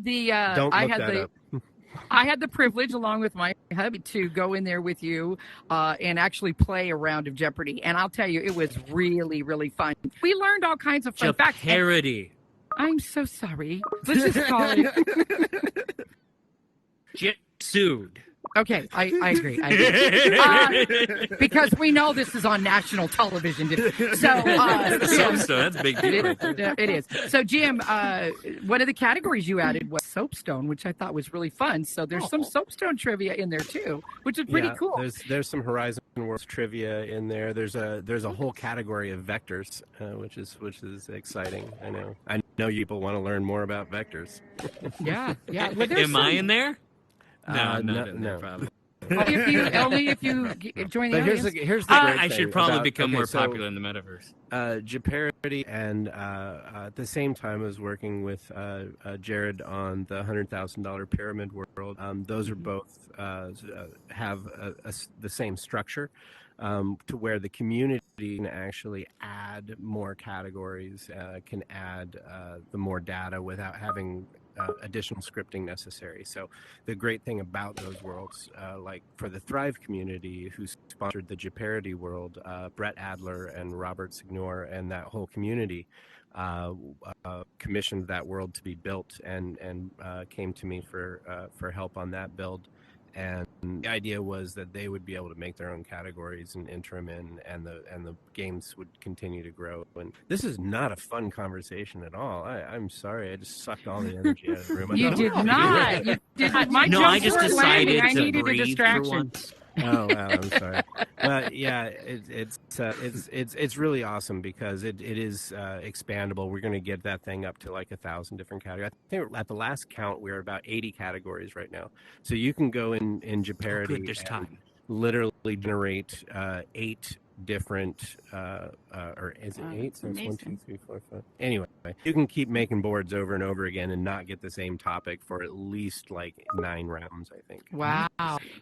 the Don't I look had that the up. I had the privilege, along with my hubby, to go in there with you and actually play a round of Jeopardy. And I'll tell you, it was really, really fun. We learned all kinds of fun facts. Jeopardy. I'm so sorry. Let's just call it. Sued. Okay, I agree. Because we know this is on national television. So, Soapstone, that's a big deal. It is. So, Jim, one of the categories you added was Soapstone, which I thought was really fun. So there's some Soapstone trivia in there too, which is pretty cool. There's some Horizon Worlds trivia in there. There's a whole category of vectors, which is exciting. I know you people want to learn more about vectors. Yeah. Well, Am I in there? No, I'm no, not in there, no. probably. Only if you join the But audience. here's the great I thing should probably about- become okay, more so, popular in the metaverse. Jeopardy, and at the same time I was working with Jared on the $100,000 Pyramid World. Those are both have the same structure, to where the community can actually add more categories, can add the more data without having additional scripting necessary. So the great thing about those worlds, like for the Thrive community, who sponsored the Jeopardy world, Brett Adler and Robert Signor and that whole community commissioned that world to be built and came to me for help on that build. And the idea was that they would be able to make their own categories and enter them in, and the games would continue to grow. And this is not a fun conversation at all. I'm sorry, I just sucked all the energy out of the room. You did not. You did not. My No, I jokes just weren't landing. decided I to needed a breathe for distraction. once. Oh wow, I'm sorry. But yeah, it's really awesome because it is expandable. We're going to get that thing up to like 1,000 different categories. I think at the last count we're about 80 categories right now. So you can go in Jeopardy there's and time. literally generate 8 different or is it 8? So it's 1, 2, 3, 4, 5. Anyway, you can keep making boards over and over again and not get the same topic for at least like 9 rounds, I think. Wow.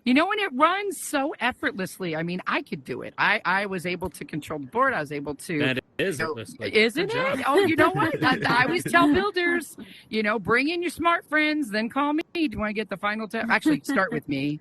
You know, and it runs so effortlessly. I mean, I could do it. I was able to control the board. I was able to. That is effortlessly. Isn't Good it? job. Oh, you know what? I always tell builders, you know, bring in your smart friends, then call me. Do you want to get the final test? Actually, start with me.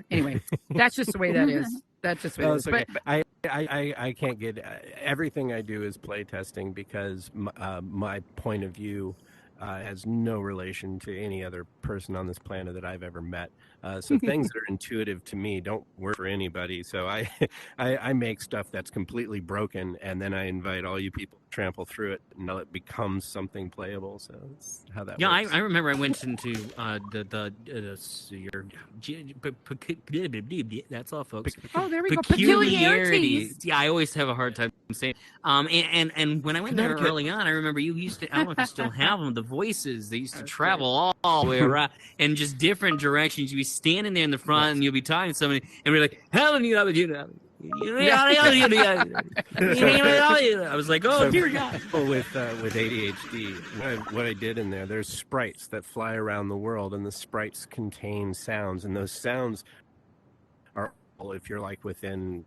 Anyway, that's just the way that is. That's just the way it is. Okay. But I can't get everything I do is play testing because my point of view has no relation to any other person on this planet that I've ever met. So things that are intuitive to me don't work for anybody. So I make stuff that's completely broken, and then I invite all you people to trample through it until it becomes something playable. So that's how that works. I remember I went into that's all, folks. Oh, there we go. Peculiarities. Yeah, I always have a hard time saying. And when I went there early on, I remember you used to. I don't know if you still have them. The voices they used to travel all the way around in just different directions. You'd be standing there in the front, and you'll be talking to somebody, and we're like, "How do you know?" I was like, "Oh dear God!" With ADHD, what I did in there's sprites that fly around the world, and the sprites contain sounds, and those sounds are if you're like within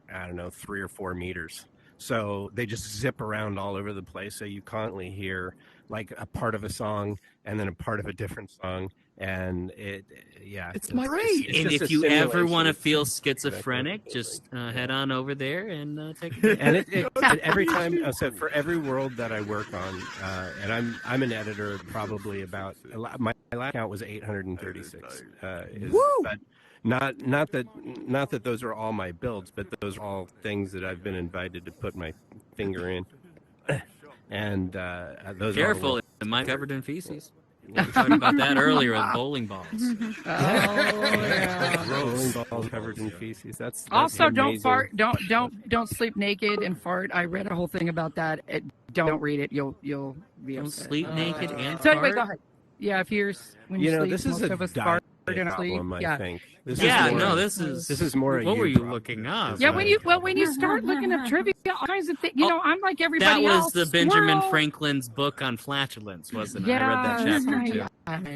3 or 4 meters. So they just zip around all over the place. So you constantly hear like a part of a song and then a part of a different song. And it's great. And if you ever want to feel schizophrenic, just head on over there and take a and it every time. So for every world that I work on, and I'm an editor, probably about my last count was 836. But not that those are all my builds, but those are all things that I've been invited to put my finger in. And those careful, am I covered in feces? We were talking about that earlier with bowling balls. Bowling balls covered in feces. That's also amazing. don't fart. Don't sleep naked and fart. I read a whole thing about that. Don't read it. You'll be don't upset. sleep naked and so fart. anyway, go ahead. Yeah, if you're when you sleep, this is most a of us fart in our sleep. problem, I think. This is more. What were you looking up? Yeah, when you start looking up trivia, all kinds of things. You know, I'm like everybody else. That was the Benjamin Franklin's book on flatulence, wasn't it? I read that chapter too.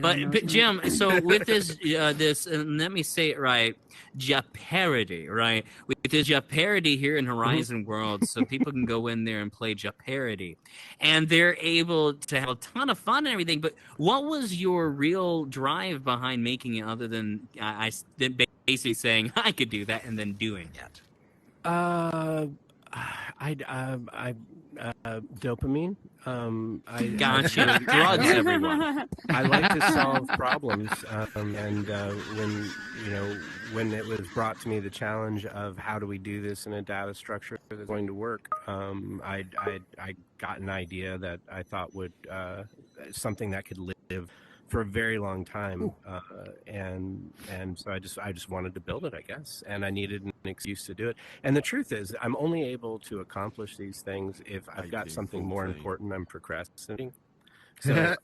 But Jim, so with this and let me say it right, Jeopardy, right? With this Jeopardy here in Horizon World, so people can go in there and play Jeopardy, and they're able to have a ton of fun and everything. But what was your real drive behind making it, other than basically saying I could do that and then doing it? Dopamine. Gotcha. Drugs, everyone. I like to solve problems, and when it was brought to me the challenge of how do we do this in a data structure that's going to work, I got an idea that I thought would something that could live for a very long time, and so I just wanted to build it, I guess, and I needed an excuse to do it. And the truth is, I'm only able to accomplish these things if I've got something more important I'm procrastinating. So,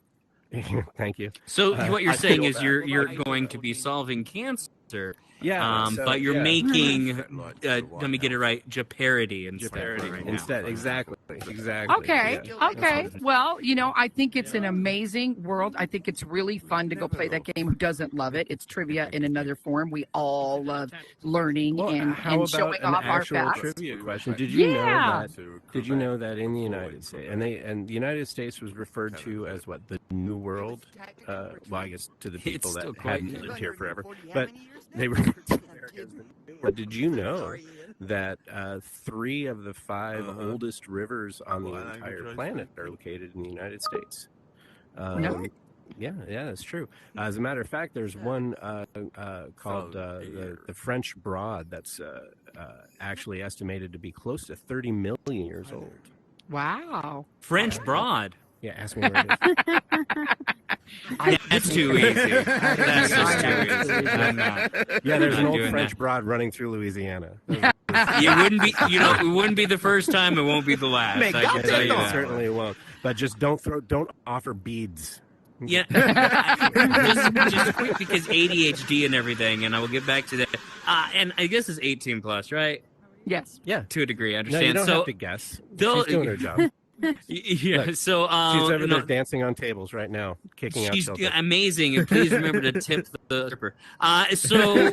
thank you. So what you're saying is you're going to be solving cancer. Yeah, but you're making. Let me get it right. Jeopardy instead. Exactly. Okay. Yeah. Okay. Well, I think it's an amazing world. I think it's really fun to go play that game. Who doesn't love it? It's trivia in another form. We all love learning and showing off our facts. Trivia question? Did you know that in the United States, and the United States was referred to as what, the New World? Well, I guess to the people that hadn't lived here forever, but they were. But did you know that 3 of the 5 oldest rivers on the entire planet are located in the United States? No. Yeah, that's true. As a matter of fact, there's one called the French Broad that's actually estimated to be close to 30 million years old. Wow. French Broad. Yeah, ask me where it is. That's too easy. That's just too easy. I'm not. Yeah, there's an old doing French that. broad running through Louisiana. It wouldn't be, it wouldn't be the first time. It won't be the last. I can tell you It that. certainly won't. But just don't offer beads. Yeah, just quick because ADHD and everything, and I will get back to that. And I guess it's 18 plus, right? Yes. Yeah. To a degree, I No, understand. you don't so have to guess. She's doing her job. Yeah. Look, So she's over there dancing on tables right now, kicking out. She's children. amazing, and please remember to tip the stripper. So,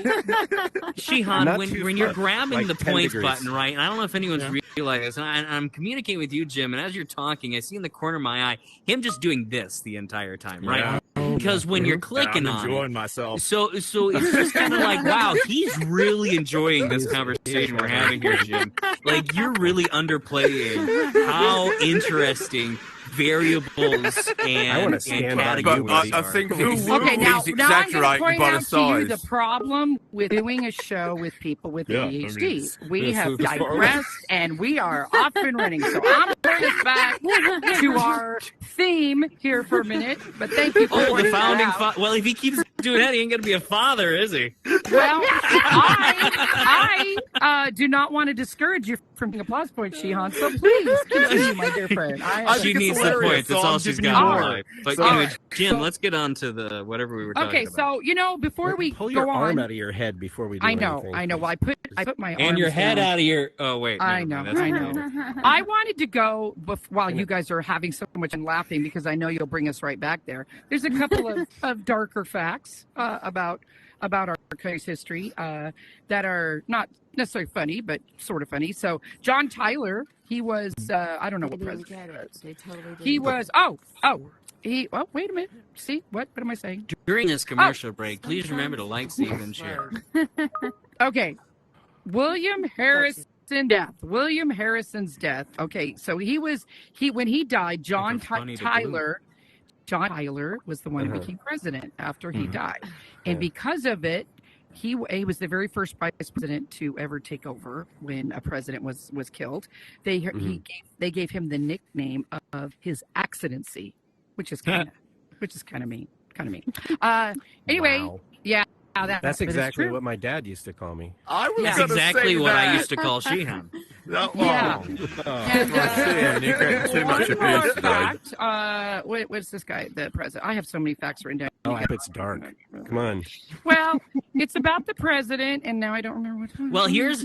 Shihan, Not when too you're far, grabbing like the 10 points degrees. button, right? And I don't know if anyone's realized this, and I'm communicating with you, Jim. And as you're talking, I see in the corner of my eye him just doing this the entire time, right? Yeah. Because when you're clicking I'm on enjoying it, myself. so it's just kind of like, wow, he's really enjoying this conversation we're having here, Jim. Like you're really underplaying how interesting variables and categories But I are. think Okay, he's now I'm going to exaggerating point by the out to you the size. problem with doing a show with people with ADHD. We yes, have it's fine. digressed, and we are off and running. So I'm bringing us back to our theme here for a minute. But thank you for the pointing that founding out. well, if he keeps doing that, he ain't gonna be a father, is he? Well, I do not want to discourage you from being applause points, Shihan. So please continue, my dear friend. She needs the points. That's all she's got in life. But So- anyway, Alright, Jim, so- let's get on to the whatever we were talking Okay, about. so before we pull go your on, arm out of your head before we do I know, anything. I know. Well, I put my And your arms head down. out of your. Oh wait. I never know, mind. I That's know. I wanted to go while you guys are having so much and laughing because I know you'll bring us right back there. There's a couple of darker facts about our country's history that are not necessarily funny, but sort of funny. So John Tyler, he was I don't know what president. He was wait a minute. See what am I saying? During this commercial break, please remember to like, save, and share. Okay. William Harrison's death. Okay, so when he died, John Tyler was the one who became president after he died. And because of it, he was the very first vice president to ever take over when a president was killed. They gave him the nickname of His Excellency, which is kind of mean. Anyway, Wow. yeah. That's but it's exactly true. what my dad used to call me. I was That's gonna exactly say what I that. used to call Shihan. Yeah. And, you're getting too much abuse today. fact, what's this guy, the president? I have so many facts written down. Oh, it's dark. Come on. Well, it's about the president, and now I don't remember what. Well, here's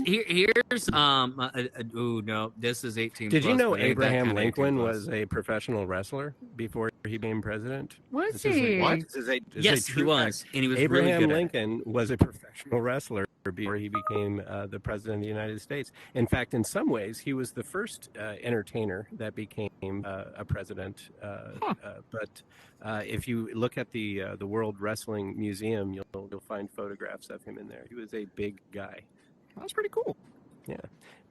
oh no, this is 18. Did you plus, know but ain't that Abraham kinda 18 Lincoln plus. was a professional wrestler before he became president? Was This is a- he? what? This is a Yes, he true was, fact. and he was Abraham really good Lincoln was a professional wrestler before he became the president of the United States. In fact, in some ways, he was the first entertainer that became a president. But if you look at the World Wrestling Museum, you'll find photographs of him in there. He was a big guy. That's pretty cool. Yeah.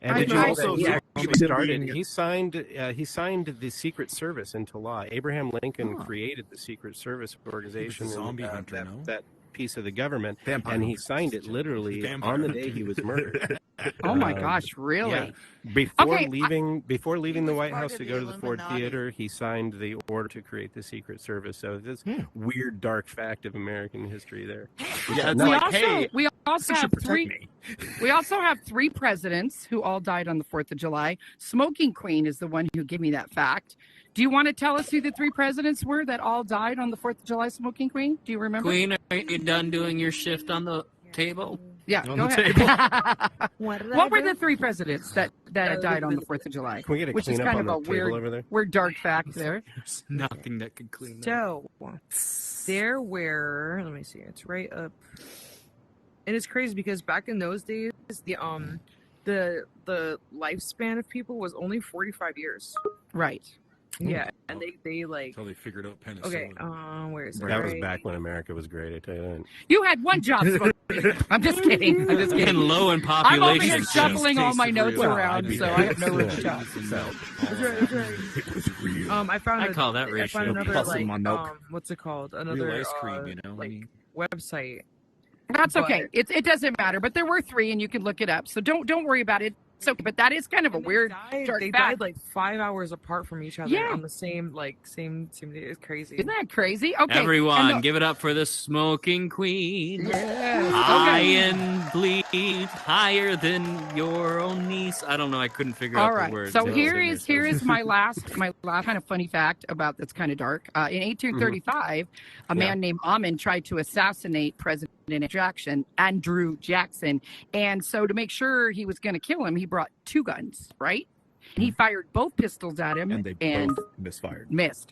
And I did you know know also that he zombie actually started? being- He signed the Secret Service into law. Abraham Lincoln created the Secret Service organization, zombie hunter, no? that piece of the government, Vampire and he hunter. signed it literally Vampire on the hunter. day he was murdered. Oh my gosh, really? Yeah. Before Okay, leaving the White part House of to the go to the Ford Illuminati. Theater, he signed the order to create the Secret Service. So this weird, dark fact of American history there. Yeah, it's We like, also hey, we also you have should protect three. me. We also have three presidents who all died on the 4th of July. Smoking Queen is the one who gave me that fact. Do you want to tell us who the three presidents were that all died on the 4th of July? Smoking Queen, do you remember? Queen, are you done doing your shift on the table? Yeah, On go the ahead. What did What were the three presidents that died on the 4th of July? Can we get a Which is cleanup kind on of the a table over there? weird dark fact there. There's nothing that could clean that. So there were, let me see, it's right up, and it's crazy because back in those days, the lifespan of people was only 45 years. Right. Yeah, and they like. Until they figured out penicillin. Okay, where is it? That was Right. back when America was great, I tell you that. You had one job. I'm just kidding. I'm just kidding. And low in I'm over population. here shuffling all my notes Well, around, I'd be so I have no room to talk. It was real. I found. I call that I found ratio another plus in like my milk. what's it called? Real Another ice cream, you know. like website. That's But- okay. It doesn't matter. But there were three, and you can look it up. So don't worry about it. So, but that is kind of a weird. They died like 5 hours apart from each other Yeah. on the same day. It's crazy. Isn't that crazy? Okay, Everyone, give it up for the smoking queen. Yes. High Okay. and bleed, higher than your own niece. I don't know. I couldn't figure All out right. the words. So here is my last kind of funny fact about that's kind of dark. In 1835, a man named Amin tried to assassinate President Andrew Jackson, and so to make sure he was going to kill him, he brought two guns, right? And he fired both pistols at him, And they both misfired. missed.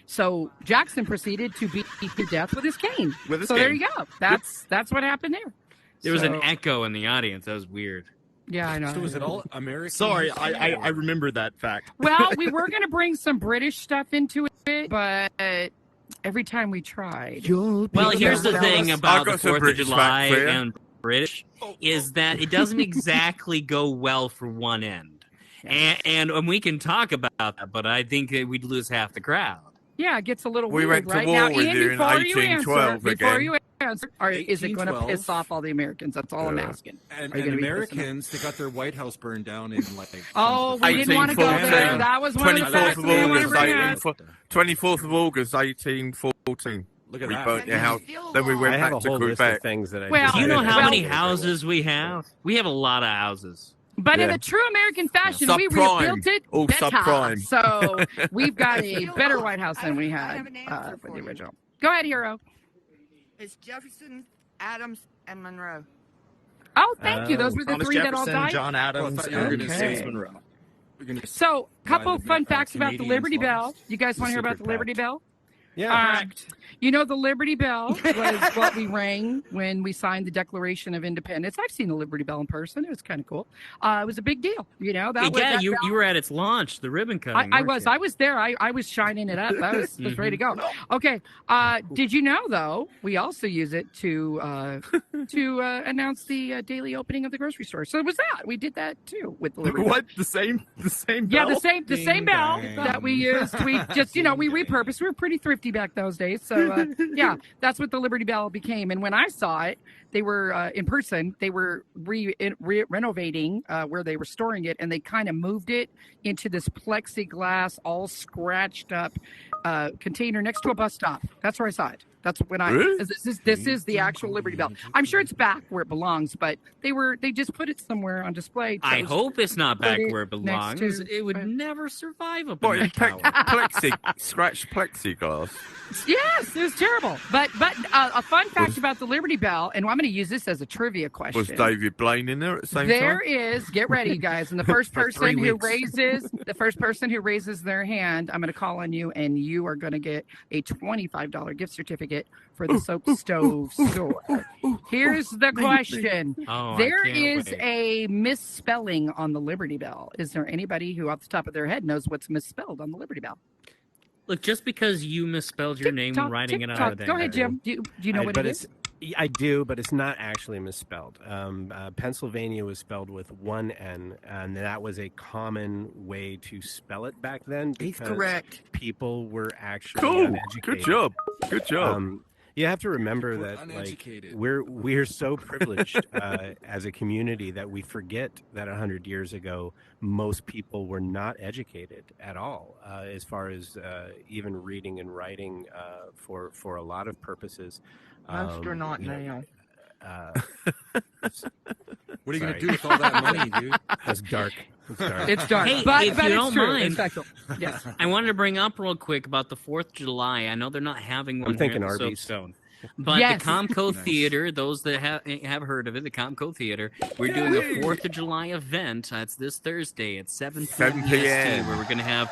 So Jackson proceeded to beat to death with his cane. With his so there cane. you go. That's what happened there. There was an So- echo in the audience. That was weird. Yeah, I know. So is it all American? Sorry, I remember that fact. Well, we were going to bring some British stuff into it, but every time we tried. Well, here's the thing about the got some 4th of British July facts for you. and British is that it doesn't exactly go well for one end. And we can talk about that, but I think that we'd lose half the crowd. Yeah, it gets a little We weird went to right war now. with Ian, you in before you 1812 answer, before again. you answer, or is it going to 1812? piss off all the Americans? That's all I'm asking. And Are you gonna be pissing Americans, they got their White House burned down in like. Oh, we didn't want to go there. That was one of the facts we didn't want to bring up. 24th of August, 1814. Look at we that. burnt your house. Then we went I have back a to whole list Quebec. of things that I. Well, Do you know how well- many houses we have? We have a lot of houses. But in Yeah. a true American fashion, we Subprime. rebuilt it All better. subprime. So we've got a better White House than we had for the original. Go ahead, Hero. It's Jefferson, Adams, and Monroe. Oh, thank you. Those were the Thomas three that all Jefferson, died. John Adams, thought you were gonna and say- James Monroe. We're gonna So, a couple of fun facts about the Canadians Liberty Bell. lost. You guys want to hear about the Secret Liberty Bell? Yeah. You know, the Liberty Bell was what we rang when we signed the Declaration of Independence. I've seen the Liberty Bell in person. It was kind of cool. It was a big deal. You know, that was, Yeah, that you bell- were at its launch, the ribbon cutting. I weren't you? was there. I was shining it up. I was ready to go. Mm-hmm. Okay. Did you know though? We also use it to announce the daily opening of the grocery store. So it was that we did that too with the Liberty Bell. What? The same Yeah, bell? the same Ding, bell dang. that we used. We just we repurposed. We were pretty thrifty back those days. So yeah, that's what the Liberty Bell became. And when I saw it, they were in person. They were renovating where they were storing it, and they kind of moved it into this plexiglass, all scratched up container next to a bus stop. That's where I saw it. That's when I. Really? This is the actual Liberty Bell. I'm sure it's back where it belongs, but they just put it somewhere on display. So I it was- hope it's not back put it where it next belongs. to- It would never survive up What, in that tower. scratched plexiglass. Yes, it was terrible. But a fun fact about the Liberty Bell, and I'm going to use this as a trivia question. Was David Blaine in there at the same There time? is, get ready, guys, and the first For 3 person who raises their hand, I'm going to call on you, and you are going to get a $25 gift certificate for the Soap Stove store. Here's the question: Oh, I there can't is wait. a misspelling on the Liberty Bell. Is there anybody who, off the top of their head, knows what's misspelled on the Liberty Bell? Look, just because you misspelled your name when Tick-tock, writing it tick-tock. out of Go ahead, Jim. Do you know what it is? I do, but it's not actually misspelled. Pennsylvania was spelled with one N, and that was a common way to spell it back then. He's because correct. People were actually Cool. uneducated. Good job. Good job. You have to remember We're that uneducated. we're so privileged as a community that we forget that 100 years ago most people were not educated at all as far as even reading and writing for a lot of purposes. Most are not you know, now. What are you Sorry. gonna do with all that money, dude? That's dark. It's dark. It's dark, Hey, but if you it's don't true. mind, It's factual. Yes. I wanted to bring up real quick about the 4th of July. I know they're not having one I'm thinking here at the Arby's. Soapstone. But Yes. the Comco Nice. Theater, those that have heard of it, the Comco Theater, we're doing a 4th of July event. It's this Thursday at 7 7 p.m. p.m. where we're going to have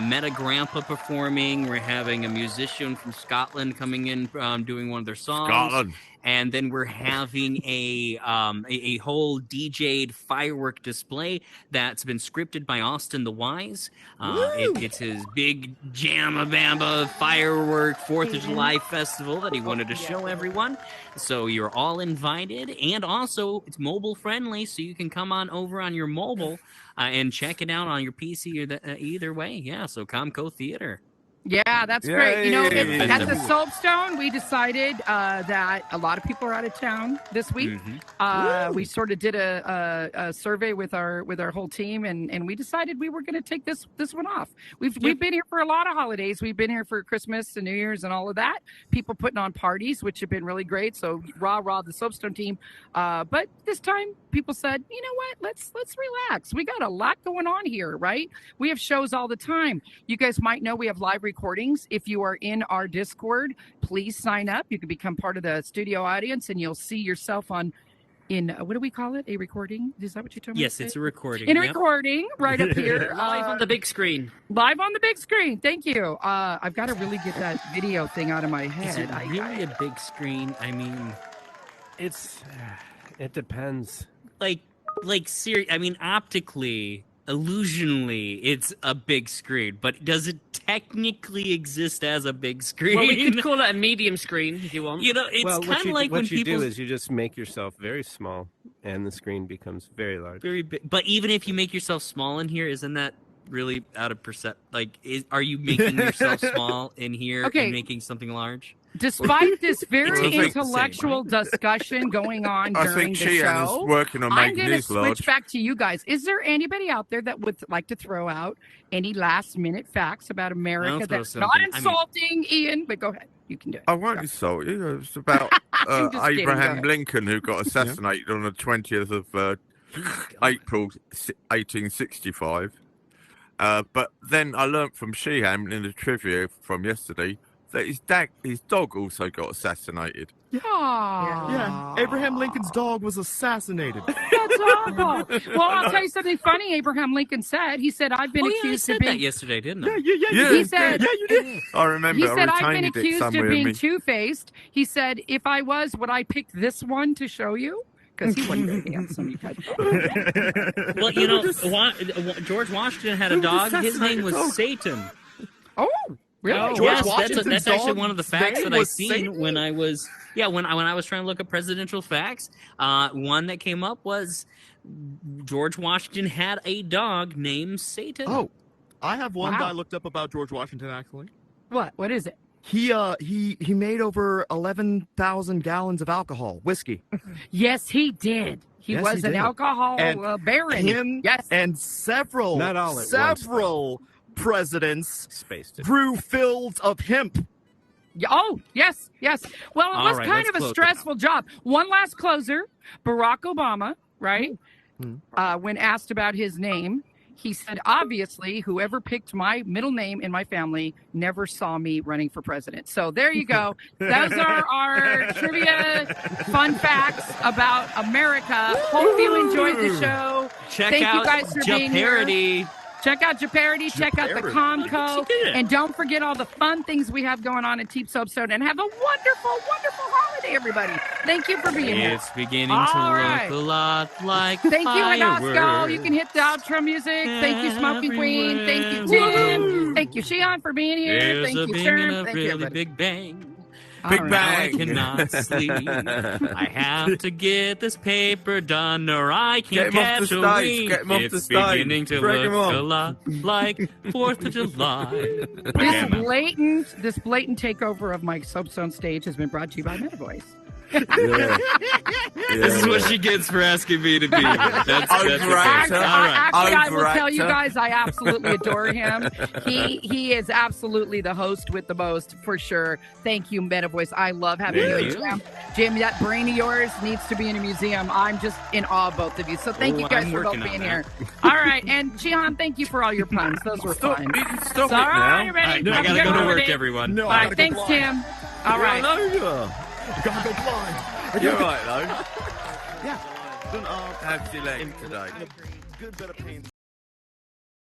Meta Grandpa performing. We're having a musician from Scotland coming in doing one of their songs. Scotland. And then we're having a whole DJ'd firework display that's been scripted by Austin the Wise. It's his big Jamma-Bamba firework 4th of July festival that he wanted to show everyone. So you're all invited. And also, it's mobile friendly, so you can come on over on your mobile and check it out on your PC or either way. Yeah, so Comco Theater. Yeah, that's great. You know, Yay. at the Soapstone, we decided that a lot of people are out of town this week. We sort of did a survey with our whole team, and we decided we were going to take this one off. We've been here for a lot of holidays. We've been here for Christmas and New Year's and all of that. People putting on parties, which have been really great. So rah the Soapstone team. But this time, people said, you know what? Let's relax. We got a lot going on here, right? We have shows all the time. You guys might know we have live recordings. If you are in our Discord, please sign up. You can become part of the studio audience, and you'll see yourself in what do we call it? A recording? Is that what you told me? Yes, it's a recording. In a recording, right up here, Live on the big screen. Live on the big screen. Thank you. I've got to really get that video thing out of my head. Is it really a big screen? I mean, it depends. Like I mean, optically, illusionally, it's a big screen, but does it technically exist as a big screen? Well, we could call it a medium screen if you want. You know, it's kind of like when what you people do is you just make yourself very small, and the screen becomes very large. very big. But even if you make yourself small in here, isn't that really out of percent? Like, are you making yourself small in here and making something large? Despite this very I think- intellectual discussion going on I during think the Shihan show, is working on I'm making going to his large. switch back to you guys. Is there anybody out there that would like to throw out any last-minute facts about America throw that's not something. I mean- insulting, Ian? But go ahead. You can do it. I won't insult you. It's about I'm just kidding, go Abraham ahead. Lincoln, who got assassinated on the 20th of April 1865. But then I learnt from Shihan in the trivia from yesterday that his dog also got assassinated. Yeah. Abraham Lincoln's dog was assassinated. That's awful. Well, I'll tell you something funny Abraham Lincoln said. He said, I've been Oh, yeah, I accused said of being... that yesterday, didn't I? Yeah, He said, you did. I remember. he I said, I've been retained it accused of somewhere in being me. two-faced. He said, if I was, would I pick this one to show you? Because he wasn't very handsome. You guys. Well, you know, George Washington had a dog. His name was Oh. Satan. Oh, really? Oh, George yes, Washington's that's actually dog one of the facts name that I was seen Satan? when I was when I was trying to look up presidential facts. One that came up was George Washington had a dog named Satan. Oh, I have one Wow. that I looked up about George Washington, actually. What? What is it? He made over 11,000 gallons of alcohol, whiskey. Yes, he did. He Yes, was he an did. alcohol And baron. Him Yes. and several Not all at once, several presidents Spaced it. grew fields of hemp. Oh, yes. Well, it All was right, kind let's of a close it stressful job. One last closer, Barack Obama, right? When asked about his name, he said, obviously, whoever picked my middle name in my family never saw me running for president. So there you go. Those are our trivia fun facts about America. Hope you enjoyed the show. Check Thank out you guys for being here. Jeopardy. Check out Jeopardy, check out the Comco, and don't forget all the fun things we have going on at Team Soapstone. And have a wonderful, wonderful holiday, everybody. Thank you for being here. It's beginning All to right. look a lot like Thank you, fireworks. Anasco. You can hit the outro music. Thank you, Smoking Queen. Thank you, Tim. Thank you, Shihan, for being here. There's Thank a you, bing Sherm. and a Thank you, really everybody. big bang. All Big right. Now I bang. cannot sleep. I have to get this paper done, or I Get can't him off catch the a stage. wink. Get him off the It's stage. beginning to Drag him look on. a lot like 4th of July. This blatant takeover of my Soapstone stage has been brought to you by MetaVoice. This is what she gets for asking me to be here. That's Overactor. okay. All right. Actually, I will tell you Overactor. guys, I absolutely adore him. He is absolutely the host with the most, for sure. Thank you, MetaVoice. I love having Thank you, you. Jim. Jim, that brain of yours needs to be in a museum. I'm just in awe of both of you. So thank you guys I'm for both working on being that. here. All right, and Shihan, thank you for all your puns. Those were Stop, fun. stop So, it all right, now. ready? I Have a gotta good go to work, holiday. everyone. No, All I right, gotta thanks, go blind. Tim. All right. I gotta go blind. You're right, though. Yeah. Then, How's your leg today? good bit of pain.